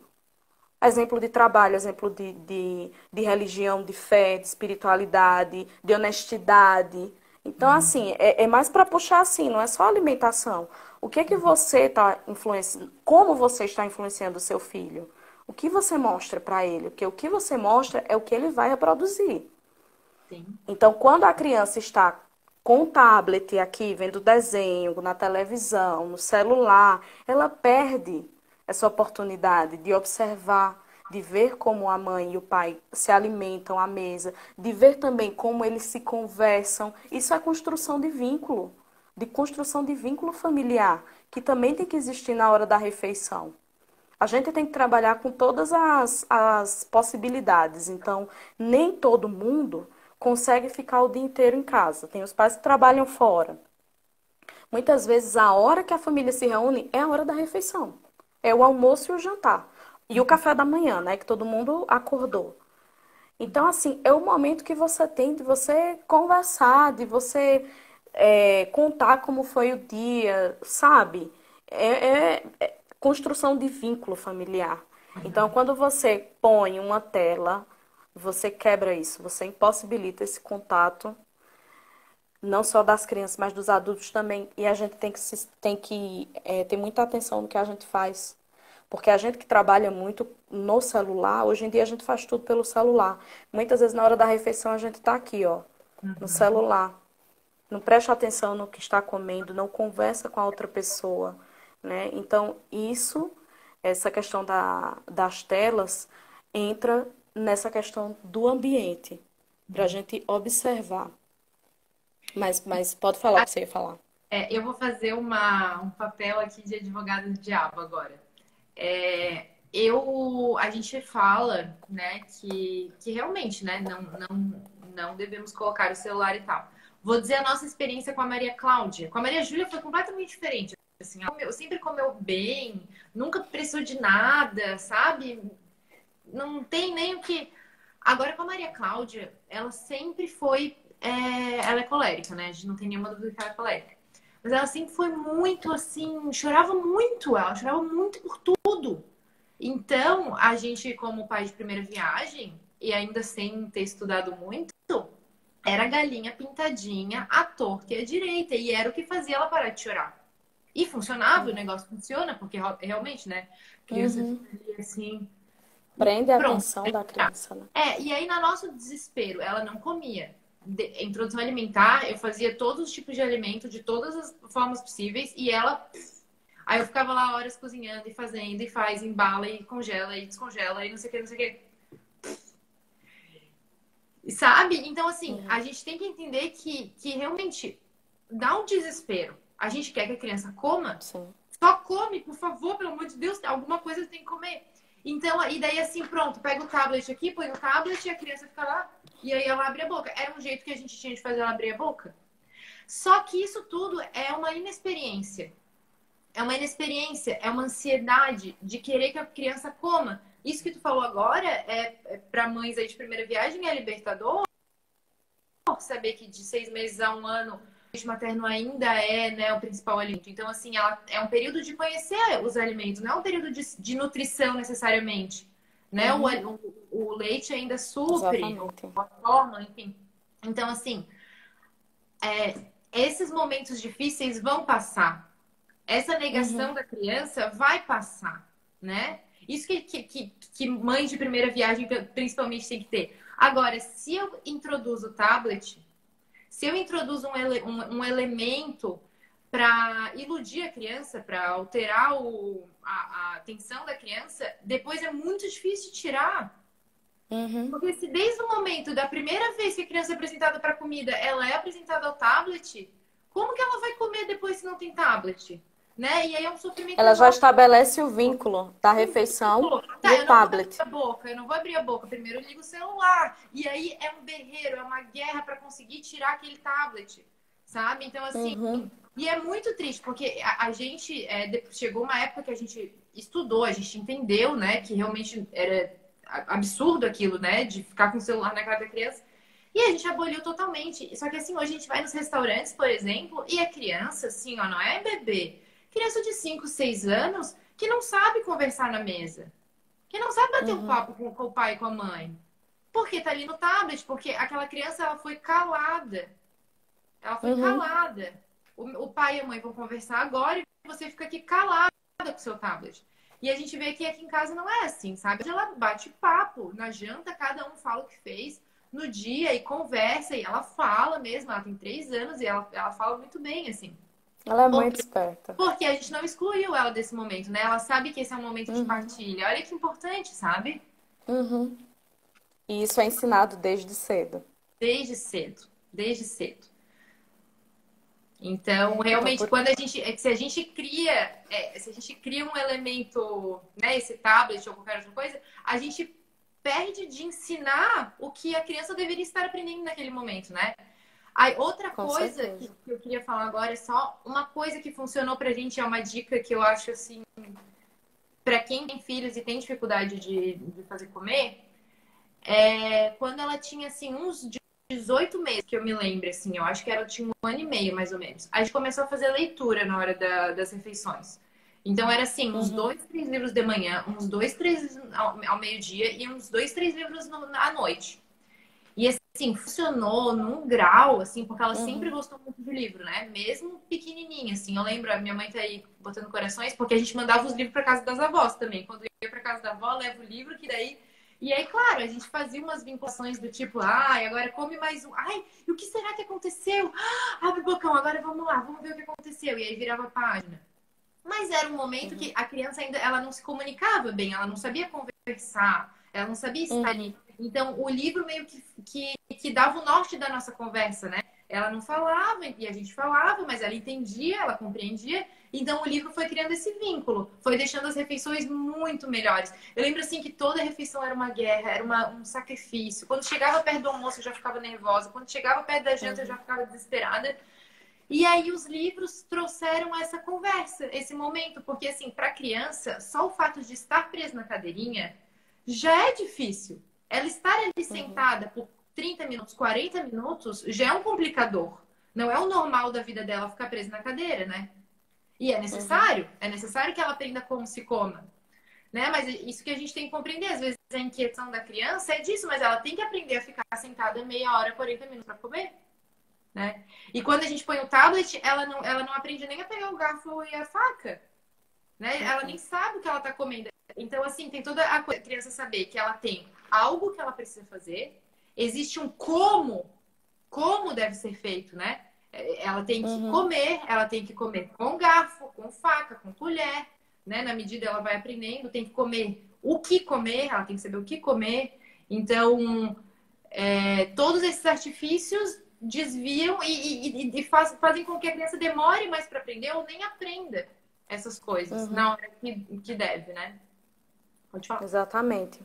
Exemplo de trabalho, exemplo de religião, de fé, de espiritualidade, de honestidade. Então, assim, é mais para puxar assim, não é só alimentação. O que é que você está influenciando? Como você está influenciando o seu filho? O que você mostra para ele? Porque o que você mostra é o que ele vai reproduzir. Sim. Então, quando a criança está com o tablet aqui, vendo desenho, na televisão, no celular, ela perde essa oportunidade de observar, de ver como a mãe e o pai se alimentam à mesa, de ver também como eles se conversam. Isso é construção de vínculo familiar, que também tem que existir na hora da refeição. A gente tem que trabalhar com todas as possibilidades. Então, nem todo mundo consegue ficar o dia inteiro em casa. Tem os pais que trabalham fora. Muitas vezes, a hora que a família se reúne é a hora da refeição. É o almoço e o jantar. E o café da manhã, né? Que todo mundo acordou. Então, assim, é o momento que você tem de você conversar, de você contar como foi o dia, sabe? É construção de vínculo familiar. Então, quando você põe uma tela, você quebra isso, você impossibilita esse contato, não só das crianças, mas dos adultos também. E a gente tem que ter muita atenção no que a gente faz. Porque a gente que trabalha muito no celular, hoje em dia a gente faz tudo pelo celular. Muitas vezes na hora da refeição a gente está aqui, ó, no Uhum. celular. Não presta atenção no que está comendo, não conversa com a outra pessoa, né? Então, essa questão das telas, entra nessa questão do ambiente, para a gente observar. Mas pode falar o que você ia falar. Eu vou fazer um papel aqui de advogado do diabo agora. A gente fala, né, que realmente, né, não devemos colocar o celular e tal. Vou dizer a nossa experiência com a Maria Cláudia. Com a Maria Júlia foi completamente diferente. Assim, ela sempre comeu bem, nunca precisou de nada, sabe? Não tem nem o que. Agora com a Maria Cláudia, ela sempre foi. Ela é colérica, né? A gente não tem nenhuma dúvida que ela é colérica. Mas ela sempre foi muito assim, chorava muito, ela chorava muito por tudo. Então, a gente, como pai de primeira viagem, e ainda sem ter estudado muito, era galinha pintadinha, à torta e à direita. E era o que fazia ela parar de chorar. E funcionava, o negócio funciona, porque realmente, né? Criança Uhum. fica ali assim. E Prende a pronto. atenção da criança, né? E aí, no nosso desespero, ela não comia. Introdução alimentar, eu fazia todos os tipos de alimento, de todas as formas possíveis, e ela. Aí eu ficava lá horas cozinhando e fazendo, e faz, embala, e congela, e descongela, e não sei o que, não sei o que. Sabe? Então, assim, a Uhum. gente tem que entender que realmente dá um desespero. A gente quer que a criança coma, Sim. só come, por favor, pelo amor de Deus, alguma coisa tem que comer. Então, e daí assim, pronto, pega o tablet aqui, põe o tablet e a criança fica lá, e aí ela abre a boca. Era um jeito que a gente tinha de fazer ela abrir a boca. Só que isso tudo é uma inexperiência. É uma inexperiência, é uma ansiedade de querer que a criança coma. Isso que tu falou agora para mães aí de primeira viagem é libertador. Saber que de 6 meses a um ano leite materno ainda é, né, o principal alimento. Então, assim, ela é um período de conhecer os alimentos, não é um período de nutrição necessariamente, né? Uhum, O leite ainda supre, exatamente. a fórmula, enfim. Então, assim, esses momentos difíceis vão passar. Essa negação Uhum. da criança vai passar, né? Isso que mãe de primeira viagem principalmente tem que ter. Agora, se eu introduzo o tablet, se eu introduzo um elemento para iludir a criança, para alterar a atenção da criança, depois é muito difícil de tirar. Uhum. Porque se desde o momento da primeira vez que a criança é apresentada para comida, ela é apresentada ao tablet, como que ela vai comer depois se não tem tablet? Né? E aí é um sofrimento Ela já enorme. estabelece o vínculo da refeição e Tá, o eu não vou abrir tablet. a boca, eu não vou abrir a boca. Primeiro eu ligo o celular. E aí é um berreiro, é uma guerra para conseguir tirar aquele tablet, sabe? Então, assim, Uhum. e é muito triste, porque a gente chegou uma época que a gente estudou, a gente entendeu, né, que realmente era absurdo aquilo, né, de ficar com o celular na cara da criança. E a gente aboliu totalmente. Só que assim, hoje a gente vai nos restaurantes, por exemplo, e a criança, assim, ó, não é bebê. Criança de 5 6 anos que não sabe conversar na mesa. Que não sabe bater um Uhum. papo com o pai e com a mãe. Porque tá ali no tablet, porque aquela criança ela foi calada. Ela foi Uhum. calada. O pai e a mãe vão conversar agora e você fica aqui calada com o seu tablet. E a gente vê que aqui em casa não é assim, sabe? Ela bate papo. Na janta, cada um fala o que fez no dia e conversa. E ela fala mesmo. Ela tem 3 anos e ela fala muito bem, assim. Ela é Por muito esperta. Porque a gente não excluiu ela desse momento, né? Ela sabe que esse é um momento de Uhum. partilha. Olha que importante, sabe? Uhum. E isso é ensinado desde cedo. Desde cedo. Desde cedo. Então, Então, realmente, por... quando a gente, se a gente cria um elemento, né, esse tablet ou qualquer outra coisa, a gente perde de ensinar o que a criança deveria estar aprendendo naquele momento, né? Aí, outra Com coisa que certeza. eu queria falar agora é só uma coisa que funcionou pra gente, é uma dica que eu acho assim, pra quem tem filhos e tem dificuldade de fazer comer, quando ela tinha assim uns 18 meses, que eu me lembro, assim, eu acho que ela tinha 1 ano e meio, mais ou menos. A gente começou a fazer leitura na hora das refeições. Então era assim, uns Uhum. 2, 3 livros de manhã, uns 2, 3 ao meio-dia e uns 2, 3 livros à noite. E assim, funcionou num grau, assim, porque ela sempre Uhum. gostou muito de livro, né? Mesmo pequenininha, assim. Eu lembro, a minha mãe tá aí botando corações, porque a gente mandava os livros para casa das avós também. Quando eu ia para casa da avó, leva o livro, que daí. E aí, claro, a gente fazia umas vinculações do tipo, ai, agora come mais um. Ai, e o que será que aconteceu? Ah, abre o bocão, agora vamos lá, vamos ver o que aconteceu. E aí virava a página. Mas era um momento que a criança ainda ela não se comunicava bem, ela não sabia conversar, ela não sabia estar Uhum. ali. Então, o livro meio que dava o norte da nossa conversa, né? Ela não falava e a gente falava, mas ela entendia, ela compreendia. Então, o livro foi criando esse vínculo, foi deixando as refeições muito melhores. Eu lembro, assim, que toda refeição era uma guerra, era um sacrifício. Quando chegava perto do almoço, eu já ficava nervosa. Quando chegava perto da janta, eu já Uhum. ficava desesperada. E aí os livros trouxeram essa conversa, esse momento, porque assim, para criança, só o fato de estar presa na cadeirinha já é difícil. Ela estar ali Uhum. sentada por 30 minutos, 40 minutos, já é um complicador. Não é o normal da vida dela ficar presa na cadeira, né? E Uhum. é necessário que ela aprenda como se coma, né? Mas isso que a gente tem que compreender, às vezes a inquietação da criança é disso, mas ela tem que aprender a ficar sentada meia hora, 40 minutos para comer, né? E quando a gente põe o tablet, ela não aprende nem a pegar o garfo e a faca, né? Ela nem Uhum. sabe o que ela está comendo. Então, assim, tem toda a criança saber que ela tem algo que ela precisa fazer, existe um como deve ser feito, né? Ela tem que Uhum. comer, ela tem que comer com garfo, com faca, com colher, né? Na medida ela vai aprendendo, tem que comer o que comer, ela tem que saber o que comer. Então, todos esses artifícios desviam e fazem com que a criança demore mais para aprender ou nem aprenda essas coisas Uhum. na hora que deve, né? Pode falar. Exatamente.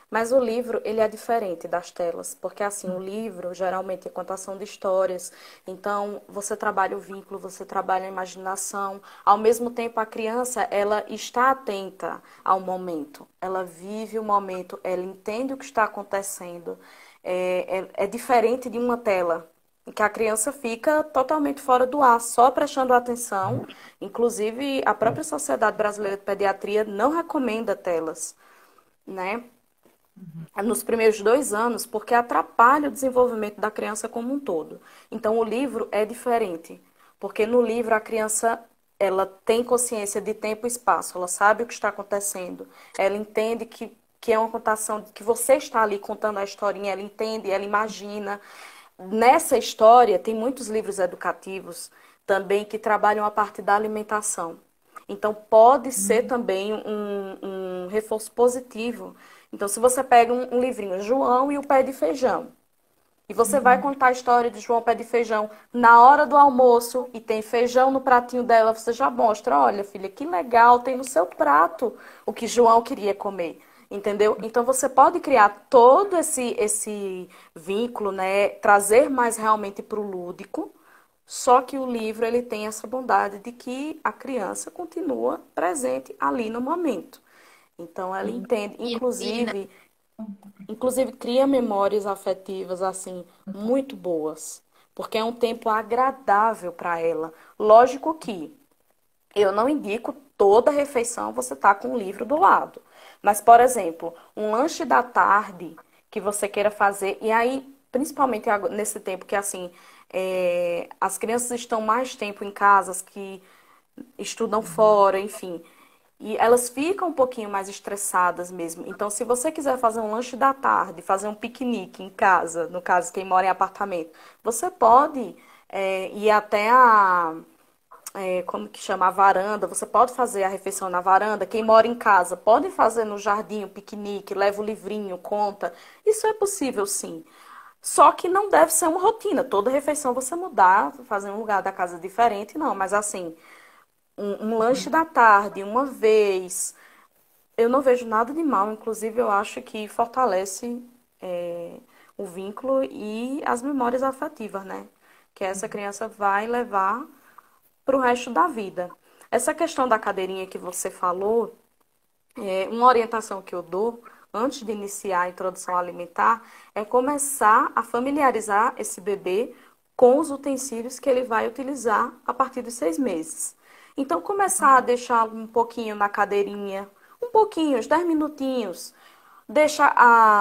Mas o livro, ele é diferente das telas, porque assim, o livro geralmente é contação de histórias, então você trabalha o vínculo, você trabalha a imaginação, ao mesmo tempo a criança, ela está atenta ao momento, ela vive o momento, ela entende o que está acontecendo, é diferente de uma tela. que a criança fica totalmente fora do ar, só prestando atenção. Inclusive, a própria Sociedade Brasileira de Pediatria não recomenda telas, né? Nos primeiros 2 anos, porque atrapalha o desenvolvimento da criança como um todo. Então, o livro é diferente, porque no livro a criança ela tem consciência de tempo e espaço, ela sabe o que está acontecendo, ela entende que é uma contação, que você está ali contando a historinha, ela entende, ela imagina. Nessa história, tem muitos livros educativos também que trabalham a parte da alimentação. Então, pode ser também um reforço positivo. Então, se você pega um livrinho, João e o Pé de Feijão, e você vai Uhum. contar a história de João Pé de Feijão na hora do almoço, e tem feijão no pratinho dela, você já mostra, olha, filha, que legal, tem no seu prato o que João queria comer. Entendeu? Então você pode criar todo esse vínculo, né? Trazer mais realmente para o lúdico, só que o livro ele tem essa bondade de que a criança continua presente ali no momento. Então ela Sim. entende, E, né? inclusive cria memórias afetivas assim muito boas, porque é um tempo agradável para ela. Lógico que eu não indico toda refeição você tá com o livro do lado. Mas, por exemplo, um lanche da tarde que você queira fazer, e aí, principalmente nesse tempo que assim, as crianças estão mais tempo em casas, que estudam fora, enfim. E elas ficam um pouquinho mais estressadas mesmo. Então, se você quiser fazer um lanche da tarde, fazer um piquenique em casa, no caso, quem mora em apartamento, você pode ir até como que chama, a varanda. Você pode fazer a refeição na varanda. Quem mora em casa pode fazer no jardim um piquenique, leva o livrinho, conta. Isso é possível, sim. Só que não deve ser uma rotina. Toda refeição você mudar, fazer um lugar da casa diferente, não. Mas assim, um lanche da tarde, uma vez, eu não vejo nada de mal. Inclusive, eu acho que fortalece o vínculo e as memórias afetivas, né? Que essa criança vai levar para o resto da vida. Essa questão da cadeirinha que você falou, uma orientação que eu dou antes de iniciar a introdução alimentar é começar a familiarizar esse bebê com os utensílios que ele vai utilizar a partir dos 6 meses. Então, começar a deixar um pouquinho na cadeirinha, um pouquinho, uns 10 minutinhos, deixa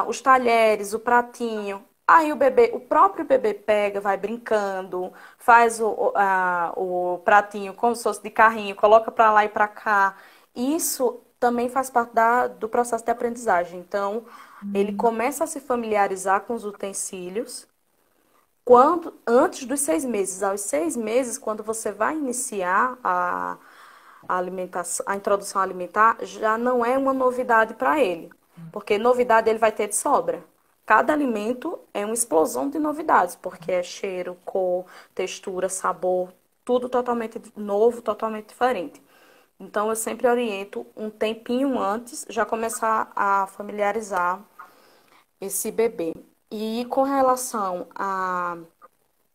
os talheres, o pratinho. Aí o próprio bebê pega, vai brincando, faz o pratinho como se fosse de carrinho, coloca para lá e para cá. Isso também faz parte do processo de aprendizagem. Então, ele Uhum. começa a se familiarizar com os utensílios antes dos 6 meses. Aos 6 meses, quando você vai iniciar a alimentação, a introdução alimentar, já não é uma novidade para ele, porque novidade ele vai ter de sobra. Cada alimento é uma explosão de novidades, porque é cheiro, cor, textura, sabor, tudo totalmente novo, totalmente diferente. Então eu sempre oriento um tempinho antes já começar a familiarizar esse bebê. E com relação a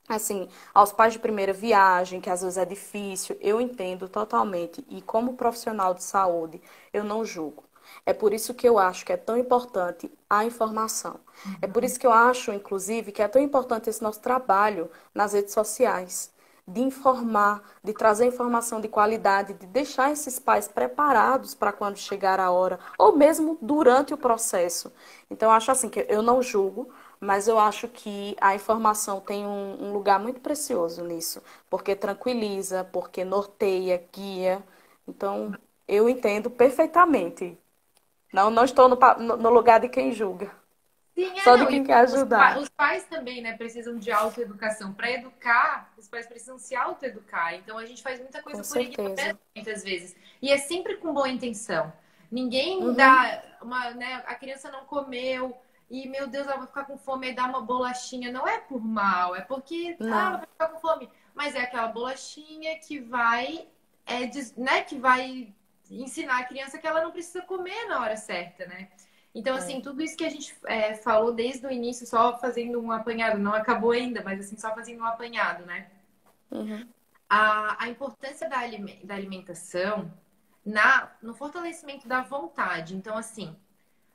assim, aos pais de primeira viagem, que às vezes é difícil, eu entendo totalmente. E como profissional de saúde, eu não julgo. É por isso que eu acho que é tão importante a informação. É por isso que eu acho, inclusive, que é tão importante esse nosso trabalho nas redes sociais. De informar, de trazer informação de qualidade, de deixar esses pais preparados para quando chegar a hora, ou mesmo durante o processo. Então, eu acho assim que eu não julgo, mas eu acho que a informação tem um lugar muito precioso nisso, porque tranquiliza, porque norteia, guia. Então, eu entendo perfeitamente. Não estou no lugar de quem julga, Sim, só de não. E quem quer ajudar. os pais também, né, precisam de autoeducação. Para educar, os pais precisam se autoeducar. Então a gente faz muita Com coisa por ignorância, certeza. muitas vezes. E é sempre com boa intenção. Ninguém Uhum. dá uma, né, a criança não comeu e, meu Deus, ela vai ficar com fome e dá uma bolachinha. Não é por mal, é porque ela Não. vai ficar com fome. Mas é aquela bolachinha que vai, né, que vai ensinar a criança que ela não precisa comer na hora certa, né? Então, É. assim, tudo isso que a gente falou desde o início, só fazendo um apanhado, não acabou ainda, mas assim, só fazendo um apanhado, né? Uhum. A importância da alimentação no fortalecimento da vontade. Então, assim,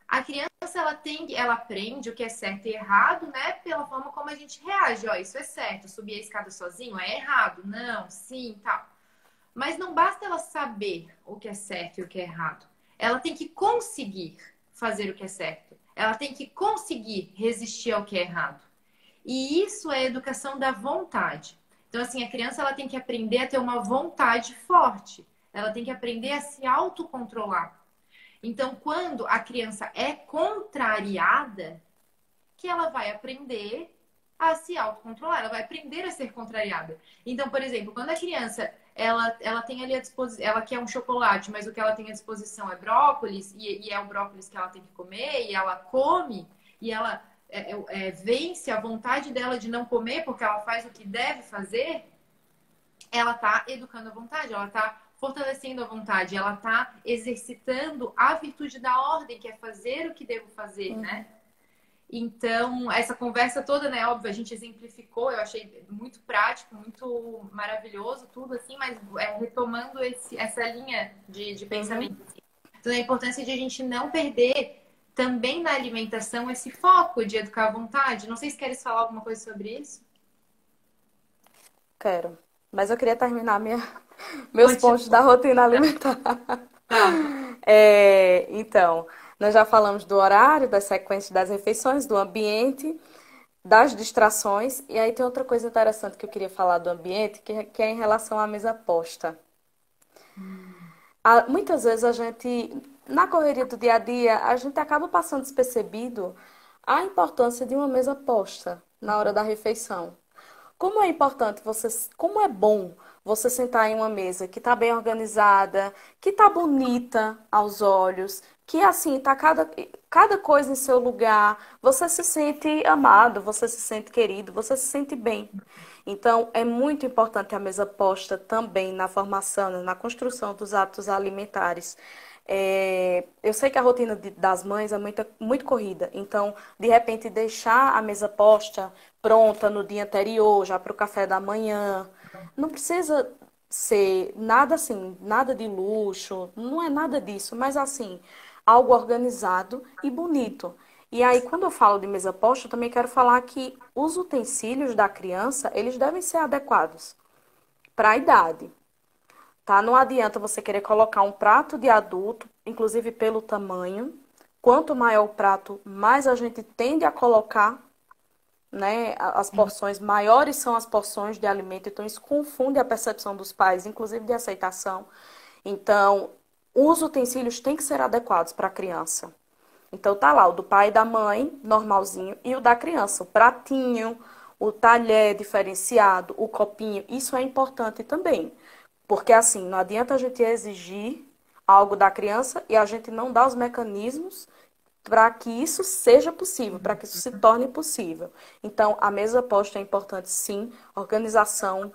A criança, ela aprende o que é certo e errado, né? Pela forma como a gente reage. Ó, isso é certo, subir a escada sozinho é errado. Não, sim, tal. Mas não basta ela saber o que é certo e o que é errado. Ela tem que conseguir fazer o que é certo. Ela tem que conseguir resistir ao que é errado. E isso é a educação da vontade. Então, assim, a criança ela tem que aprender a ter uma vontade forte. Ela tem que aprender a se autocontrolar. Então, quando a criança é contrariada, que ela vai aprender a se autocontrolar, ela vai aprender a ser contrariada. Então, por exemplo, quando a criança ela tem ali a disposição, ela quer um chocolate, mas o que ela tem à disposição é brócolis, e é o brócolis que ela tem que comer, e ela come, e ela vence a vontade dela de não comer porque ela faz o que deve fazer, ela está educando a vontade, ela está fortalecendo a vontade, ela está exercitando a virtude da ordem, que é fazer o que devo fazer, né? Então, essa conversa toda, né, óbvio, a gente exemplificou, eu achei muito prático, muito maravilhoso, tudo assim, mas retomando essa linha de pensamento. Assim. Então, a importância de a gente não perder também na alimentação esse foco de educar a vontade. Não sei se queres falar alguma coisa sobre isso. Quero. Mas eu queria terminar meus pontos Continua. da rotina alimentar. Tá. Então, nós já falamos do horário, das sequências das refeições, do ambiente, das distrações. E aí tem outra coisa interessante que eu queria falar do ambiente, que é em relação à mesa posta. Muitas vezes a gente, na correria do dia a dia, a gente acaba passando despercebido a importância de uma mesa posta na hora da refeição. Como é importante você, como é bom você sentar em uma mesa que está bem organizada, que está bonita aos olhos, que assim está cada coisa em seu lugar, você se sente amado, você se sente querido, você se sente bem. Então, é muito importante a mesa posta também na formação, na construção dos hábitos alimentares. Eu sei que a rotina das mães é muito corrida, então, de repente, deixar a mesa posta pronta no dia anterior, já para o café da manhã, não precisa ser nada assim, nada de luxo, não é nada disso, mas assim, algo organizado e bonito. E aí, quando eu falo de mesa posta, eu também quero falar que os utensílios da criança, eles devem ser adequados para a idade, tá? Não adianta você querer colocar um prato de adulto, inclusive pelo tamanho. Quanto maior o prato, mais a gente tende a colocar, né? As porções maiores são as porções de alimento, então isso confunde a percepção dos pais, inclusive de aceitação. Então, os utensílios têm que ser adequados para a criança. Então tá lá o do pai e da mãe, normalzinho, e o da criança, o pratinho, o talher diferenciado, o copinho, isso é importante também. Porque assim, não adianta a gente exigir algo da criança e a gente não dar os mecanismos para que isso seja possível, para que isso se torne possível. Então, a mesa posta é importante sim, organização,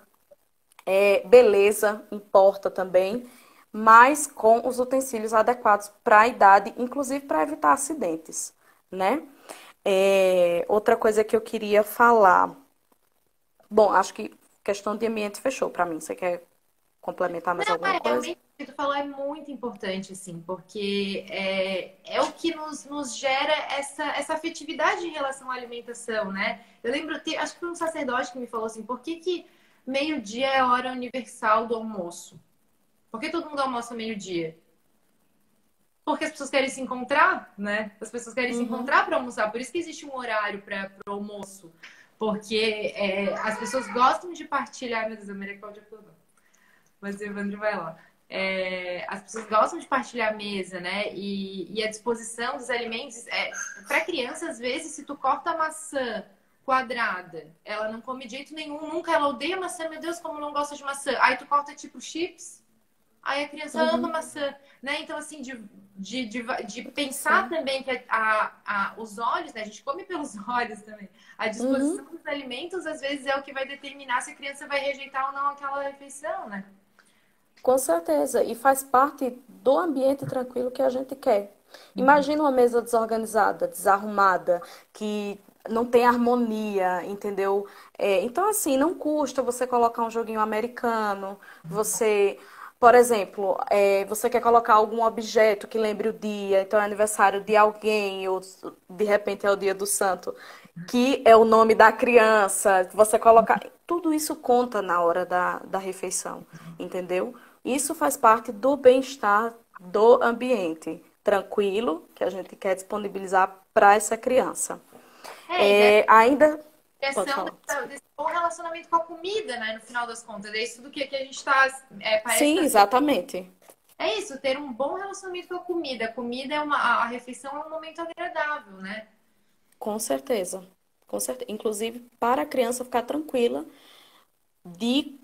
beleza importa também, mas com os utensílios adequados para a idade, inclusive para evitar acidentes, né? Outra coisa que eu queria falar. Bom, acho que questão de ambiente fechou para mim. Você quer complementar mais Não, alguma coisa? realmente o que tu falou é muito importante, assim, porque é o que nos gera essa afetividade em relação à alimentação, né? Eu lembro, acho que foi um sacerdote que me falou assim, por que meio-dia é a hora universal do almoço? Por que todo mundo almoça meio-dia? Porque as pessoas querem se encontrar, né? As pessoas querem se Uhum. encontrar para almoçar, por isso que existe um horário para o almoço. Porque as pessoas gostam de partilhar. Meu Deus, a Maria Cláudia acordou. Mas o Evandro vai lá. As pessoas gostam de partilhar a mesa, né? E a disposição dos alimentos. Para criança, às vezes, se tu corta a maçã quadrada, ela não come de jeito nenhum, nunca. Ela odeia maçã, meu Deus, como não gosta de maçã. Aí tu corta tipo chips, aí a criança ama Uhum. maçã, né? Então, assim, de pensar Sim. também que os olhos, né? A gente come pelos olhos também. A disposição Uhum. dos alimentos, às vezes, é o que vai determinar se a criança vai rejeitar ou não aquela refeição, né? Com certeza. E faz parte do ambiente tranquilo que a gente quer. Imagina uma mesa desorganizada, desarrumada, que não tem harmonia, entendeu? Então, assim, não custa você colocar um joguinho americano, você por exemplo, você quer colocar algum objeto que lembre o dia, então é aniversário de alguém, ou de repente é o dia do santo, que é o nome da criança, você colocar. Tudo isso conta na hora da refeição, entendeu? Isso faz parte do bem-estar do ambiente tranquilo que a gente quer disponibilizar para essa criança. E dessa Ainda. Pode questão falar. desse bom relacionamento com a comida, né? No final das contas. É isso do que a gente tá. Parece Sim, que exatamente. é isso, ter um bom relacionamento com a comida. A comida é a refeição é um momento agradável, né? Com certeza. Com certeza. Inclusive, para a criança ficar tranquila de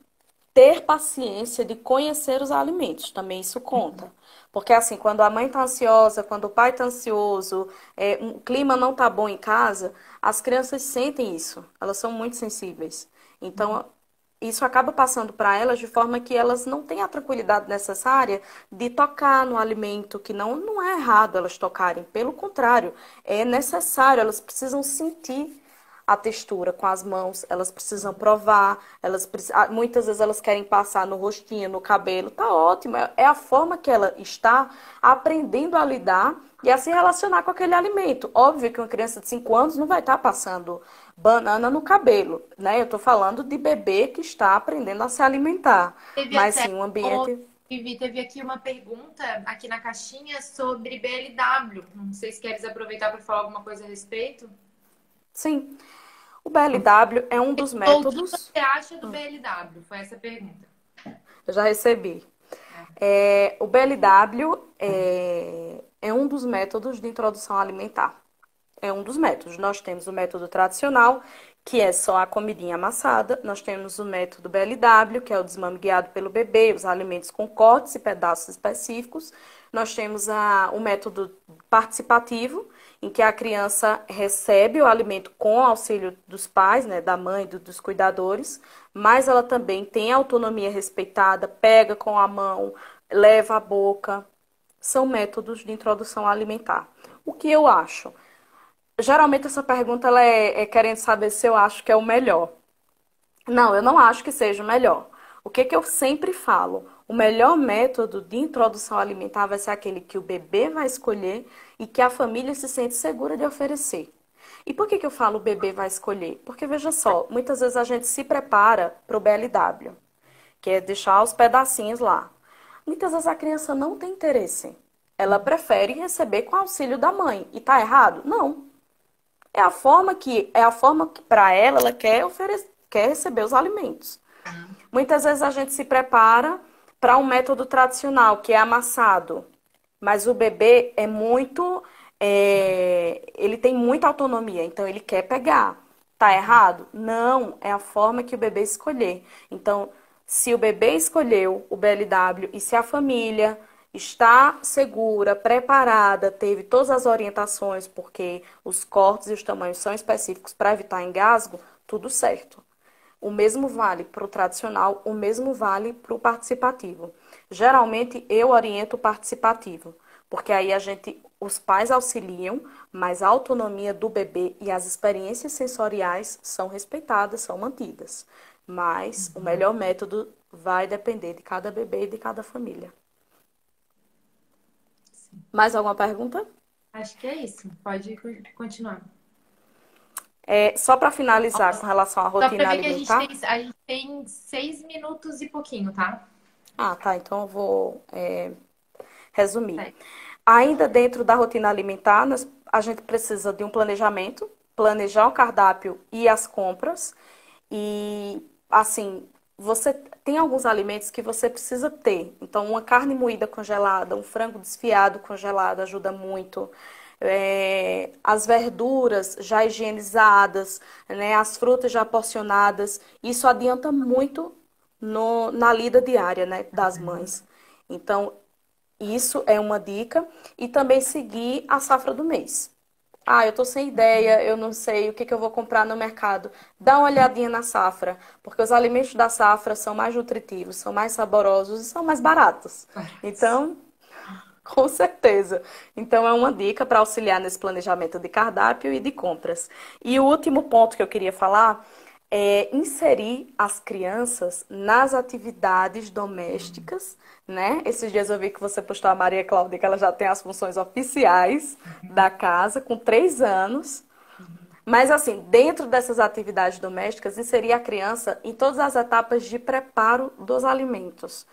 ter paciência de conhecer os alimentos, também isso conta. Porque assim, quando a mãe está ansiosa, quando o pai está ansioso, o clima não está bom em casa, as crianças sentem isso, elas são muito sensíveis. Então, isso acaba passando para elas de forma que elas não têm a tranquilidade necessária de tocar no alimento, que não é errado elas tocarem, pelo contrário, é necessário, elas precisam sentir a textura com as mãos, elas precisam provar, muitas vezes elas querem passar no rostinho, no cabelo, tá ótimo, é a forma que ela está aprendendo a lidar e a se relacionar com aquele alimento. Óbvio que uma criança de 5 anos não vai estar passando banana no cabelo, né? Eu estou falando de bebê que está aprendendo a se alimentar, Teve mas até, sim, um ô, ambiente. Vivi, teve aqui uma pergunta aqui na caixinha sobre BLW. Não sei se queres aproveitar para falar alguma coisa a respeito. Sim, o BLW é um dos Ou o que métodos. você acha do BLW? Foi essa a pergunta. Eu já recebi. O BLW é um dos métodos de introdução alimentar. É um dos métodos. Nós temos o método tradicional, que é só a comidinha amassada. Nós temos o método BLW, que é o desmame guiado pelo bebê, os alimentos com cortes e pedaços específicos. Nós temos o método participativo, em que a criança recebe o alimento com auxílio dos pais, né, da mãe, dos cuidadores, mas ela também tem autonomia respeitada, pega com a mão, leva à boca. São métodos de introdução alimentar. O que eu acho? Geralmente essa pergunta ela é querendo saber se eu acho que é o melhor. Não, eu não acho que seja o melhor. O que que eu sempre falo? O melhor método de introdução alimentar vai ser aquele que o bebê vai escolher e que a família se sente segura de oferecer. E por que que eu falo o bebê vai escolher? Porque veja só, muitas vezes a gente se prepara para o BLW, que é deixar os pedacinhos lá. Muitas vezes a criança não tem interesse. Ela prefere receber com auxílio da mãe. E tá errado? Não. É a forma que para ela quer quer receber os alimentos. Muitas vezes a gente se prepara para um método tradicional, que é amassado, mas o bebê ele tem muita autonomia, então ele quer pegar. Tá errado? Não, é a forma que o bebê escolher. Então, se o bebê escolheu o BLW e se a família está segura, preparada, teve todas as orientações, porque os cortes e os tamanhos são específicos para evitar engasgo, tudo certo. O mesmo vale para o tradicional, o mesmo vale para o participativo. Geralmente eu oriento o participativo, porque aí os pais auxiliam, mas a autonomia do bebê e as experiências sensoriais são respeitadas, são mantidas. Mas o melhor método vai depender de cada bebê e de cada família. Mais alguma pergunta? Acho que é isso. Pode continuar. Só para finalizar com relação à Só para rotina ver que alimentar. a gente tem 6 minutos e pouquinho, tá? Ah, tá. Então eu vou resumir. Tá. Ainda dentro da rotina alimentar, a gente precisa de um planejamento, planejar o cardápio e as compras. E, assim, você tem alguns alimentos que você precisa ter. Então, uma carne moída congelada, um frango desfiado congelado ajuda muito. As verduras já higienizadas, né, as frutas já porcionadas, isso adianta muito na lida diária, né, das mães. Então, isso é uma dica. E também seguir a safra do mês. Ah, eu tô sem ideia, eu não sei o que que eu vou comprar no mercado. Dá uma olhadinha na safra, porque os alimentos da safra são mais nutritivos, são mais saborosos e são mais baratos. Então, com certeza. Então, é uma dica para auxiliar nesse planejamento de cardápio e de compras. E o último ponto que eu queria falar inserir as crianças nas atividades domésticas, né? Esses dias eu vi que você postou a Maria Cláudia, que ela já tem as funções oficiais da casa, com 3 anos. Mas, assim, dentro dessas atividades domésticas, inserir a criança em todas as etapas de preparo dos alimentos.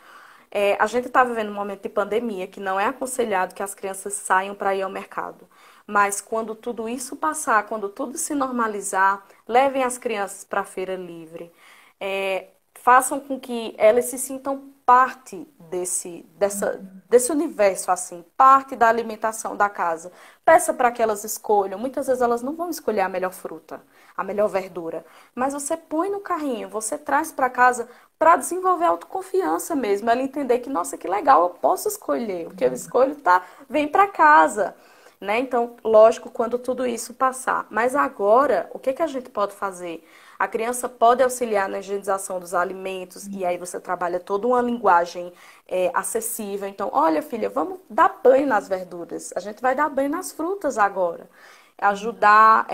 A gente está vivendo um momento de pandemia que não é aconselhado que as crianças saiam para ir ao mercado. Mas quando tudo isso passar, quando tudo se normalizar, levem as crianças para a feira livre. Façam com que elas se sintam parte desse universo, assim, parte da alimentação da casa. Peça para que elas escolham. Muitas vezes elas não vão escolher a melhor fruta, a melhor verdura. Mas você põe no carrinho, você traz para casa para desenvolver autoconfiança mesmo. Ela entender que, nossa, que legal, eu posso escolher. O que eu escolho vem para casa. Né? Então, lógico, quando tudo isso passar. Mas agora, o que que a gente pode fazer? A criança pode auxiliar na higienização dos alimentos, e aí você trabalha toda uma linguagem acessível. Então, olha, filha, vamos dar banho nas verduras. A gente vai dar banho nas frutas agora. Ajudar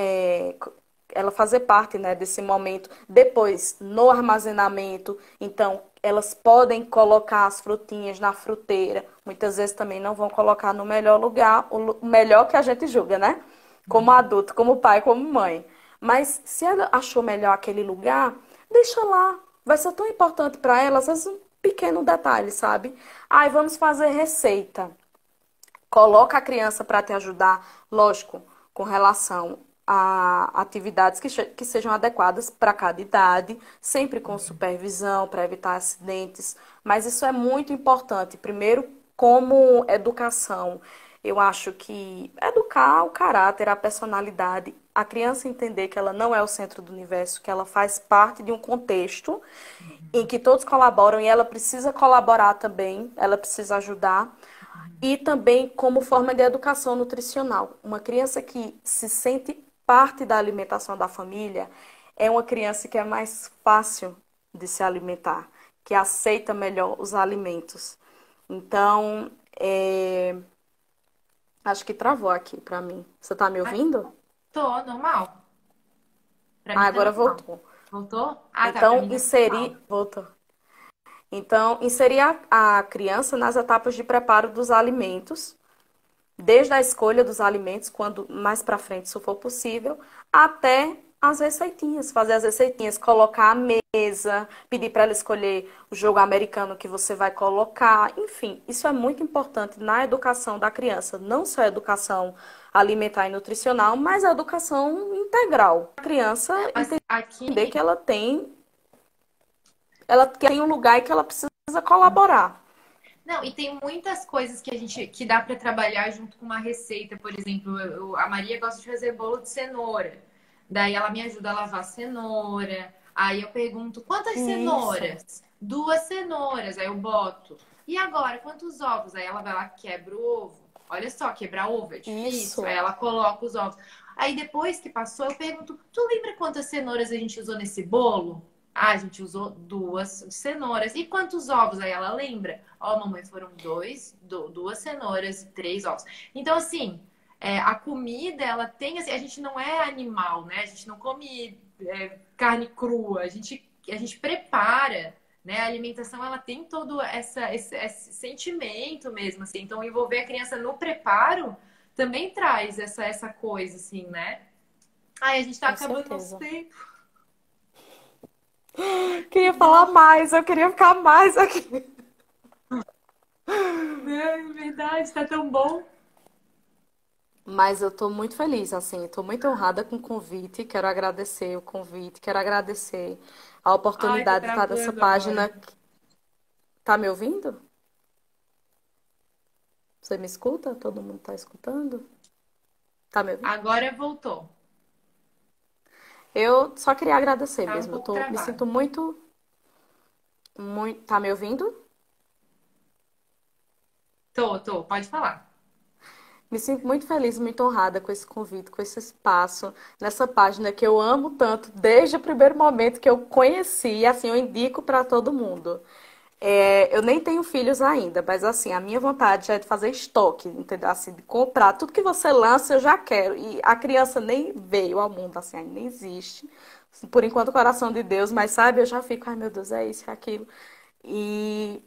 ela fazer parte, né, desse momento. Depois, no armazenamento, então, elas podem colocar as frutinhas na fruteira. Muitas vezes também não vão colocar no melhor lugar, o melhor que a gente julga, né? Como adulto, como pai, como mãe. Mas se ela achou melhor aquele lugar, deixa lá. Vai ser tão importante para ela, às vezes um pequeno detalhe, sabe? Ai, vamos fazer receita. Coloca a criança para te ajudar, lógico, com relação a atividades que sejam adequadas para cada idade, sempre com supervisão para evitar acidentes. Mas isso é muito importante. Primeiro, como educação, eu acho que educar o caráter, a personalidade, a criança entender que ela não é o centro do universo, que ela faz parte de um contexto em que todos colaboram e ela precisa colaborar também, ela precisa ajudar. E também como forma de educação nutricional. Uma criança que se sente parte da alimentação da família é uma criança que é mais fácil de se alimentar, que aceita melhor os alimentos. Então, acho que travou aqui para mim. Você tá me Ah, ouvindo? tô, normal. Pra Ah, mim tá agora normal. voltou. Voltou? Ah, tá, pra Então, mim tá inserir. normal. Voltou. Então, inserir a criança nas etapas de preparo dos alimentos, desde a escolha dos alimentos, quando mais para frente isso for possível, até as receitinhas, fazer as receitinhas, colocar a mesa, pedir para ela escolher o jogo americano que você vai colocar, enfim, isso é muito importante na educação da criança, não só a educação alimentar e nutricional, mas a educação integral. A criança Mas entender que aqui, ela tem um lugar e que ela precisa colaborar. não, e tem muitas coisas que dá pra trabalhar junto com uma receita, por exemplo, a Maria gosta de fazer bolo de cenoura. Daí ela me ajuda a lavar a cenoura. Aí eu pergunto, quantas Isso, cenouras? 2 cenouras, aí eu boto. E agora, quantos ovos? Aí ela vai lá, quebra o ovo. Olha só, quebrar ovo é difícil. Aí isso. ela coloca os ovos. Aí depois que passou, eu pergunto, tu lembra quantas cenouras a gente usou nesse bolo? Ah, a gente usou 2 cenouras. E quantos ovos? Aí ela lembra. Ó, mamãe, foram 2 cenouras e 3 ovos. Então, assim, a comida, ela tem, assim, a gente não é animal, né? A gente não come carne crua. A gente prepara, né? A alimentação, ela tem todo esse sentimento mesmo, assim. Então, envolver a criança no preparo também traz essa coisa, assim, né? Ai, a gente tá Com acabando nosso certeza. tempo. Queria falar mais, eu queria ficar mais aqui. É verdade, tá tão bom. Mas eu estou muito feliz, assim, estou muito honrada com o convite. Quero agradecer o convite, quero agradecer a Ai, tá oportunidade de estar nessa travando agora. página. Tá me ouvindo? Você me escuta? Todo mundo está escutando? Tá me ouvindo? Agora voltou. Eu só queria agradecer Tá um mesmo. pouco Me travado. sinto muito, muito. Tá me ouvindo? Tô, pode falar. Me sinto muito feliz, muito honrada com esse convite, com esse espaço, nessa página que eu amo tanto, desde o primeiro momento que eu conheci, e assim, eu indico para todo mundo. Eu nem tenho filhos ainda, mas assim, a minha vontade é de fazer estoque, entendeu? Assim, de comprar tudo que você lança, eu já quero. E a criança nem veio ao mundo, assim, ainda nem existe. por enquanto, Coração de Deus, mas sabe, eu já fico, ai meu Deus, é isso, é aquilo. E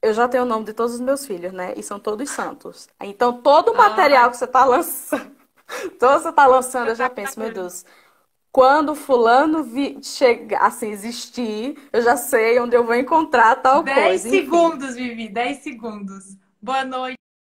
eu já tenho o nome de todos os meus filhos, né? E são todos santos. Então, todo o Ai, material que você tá lançando, todo você tá lançando, eu já penso, meu Deus, quando fulano chegar, assim, existir, eu já sei onde eu vou encontrar tal 10 coisa, enfim. segundos, Vivi, 10 segundos. Boa noite.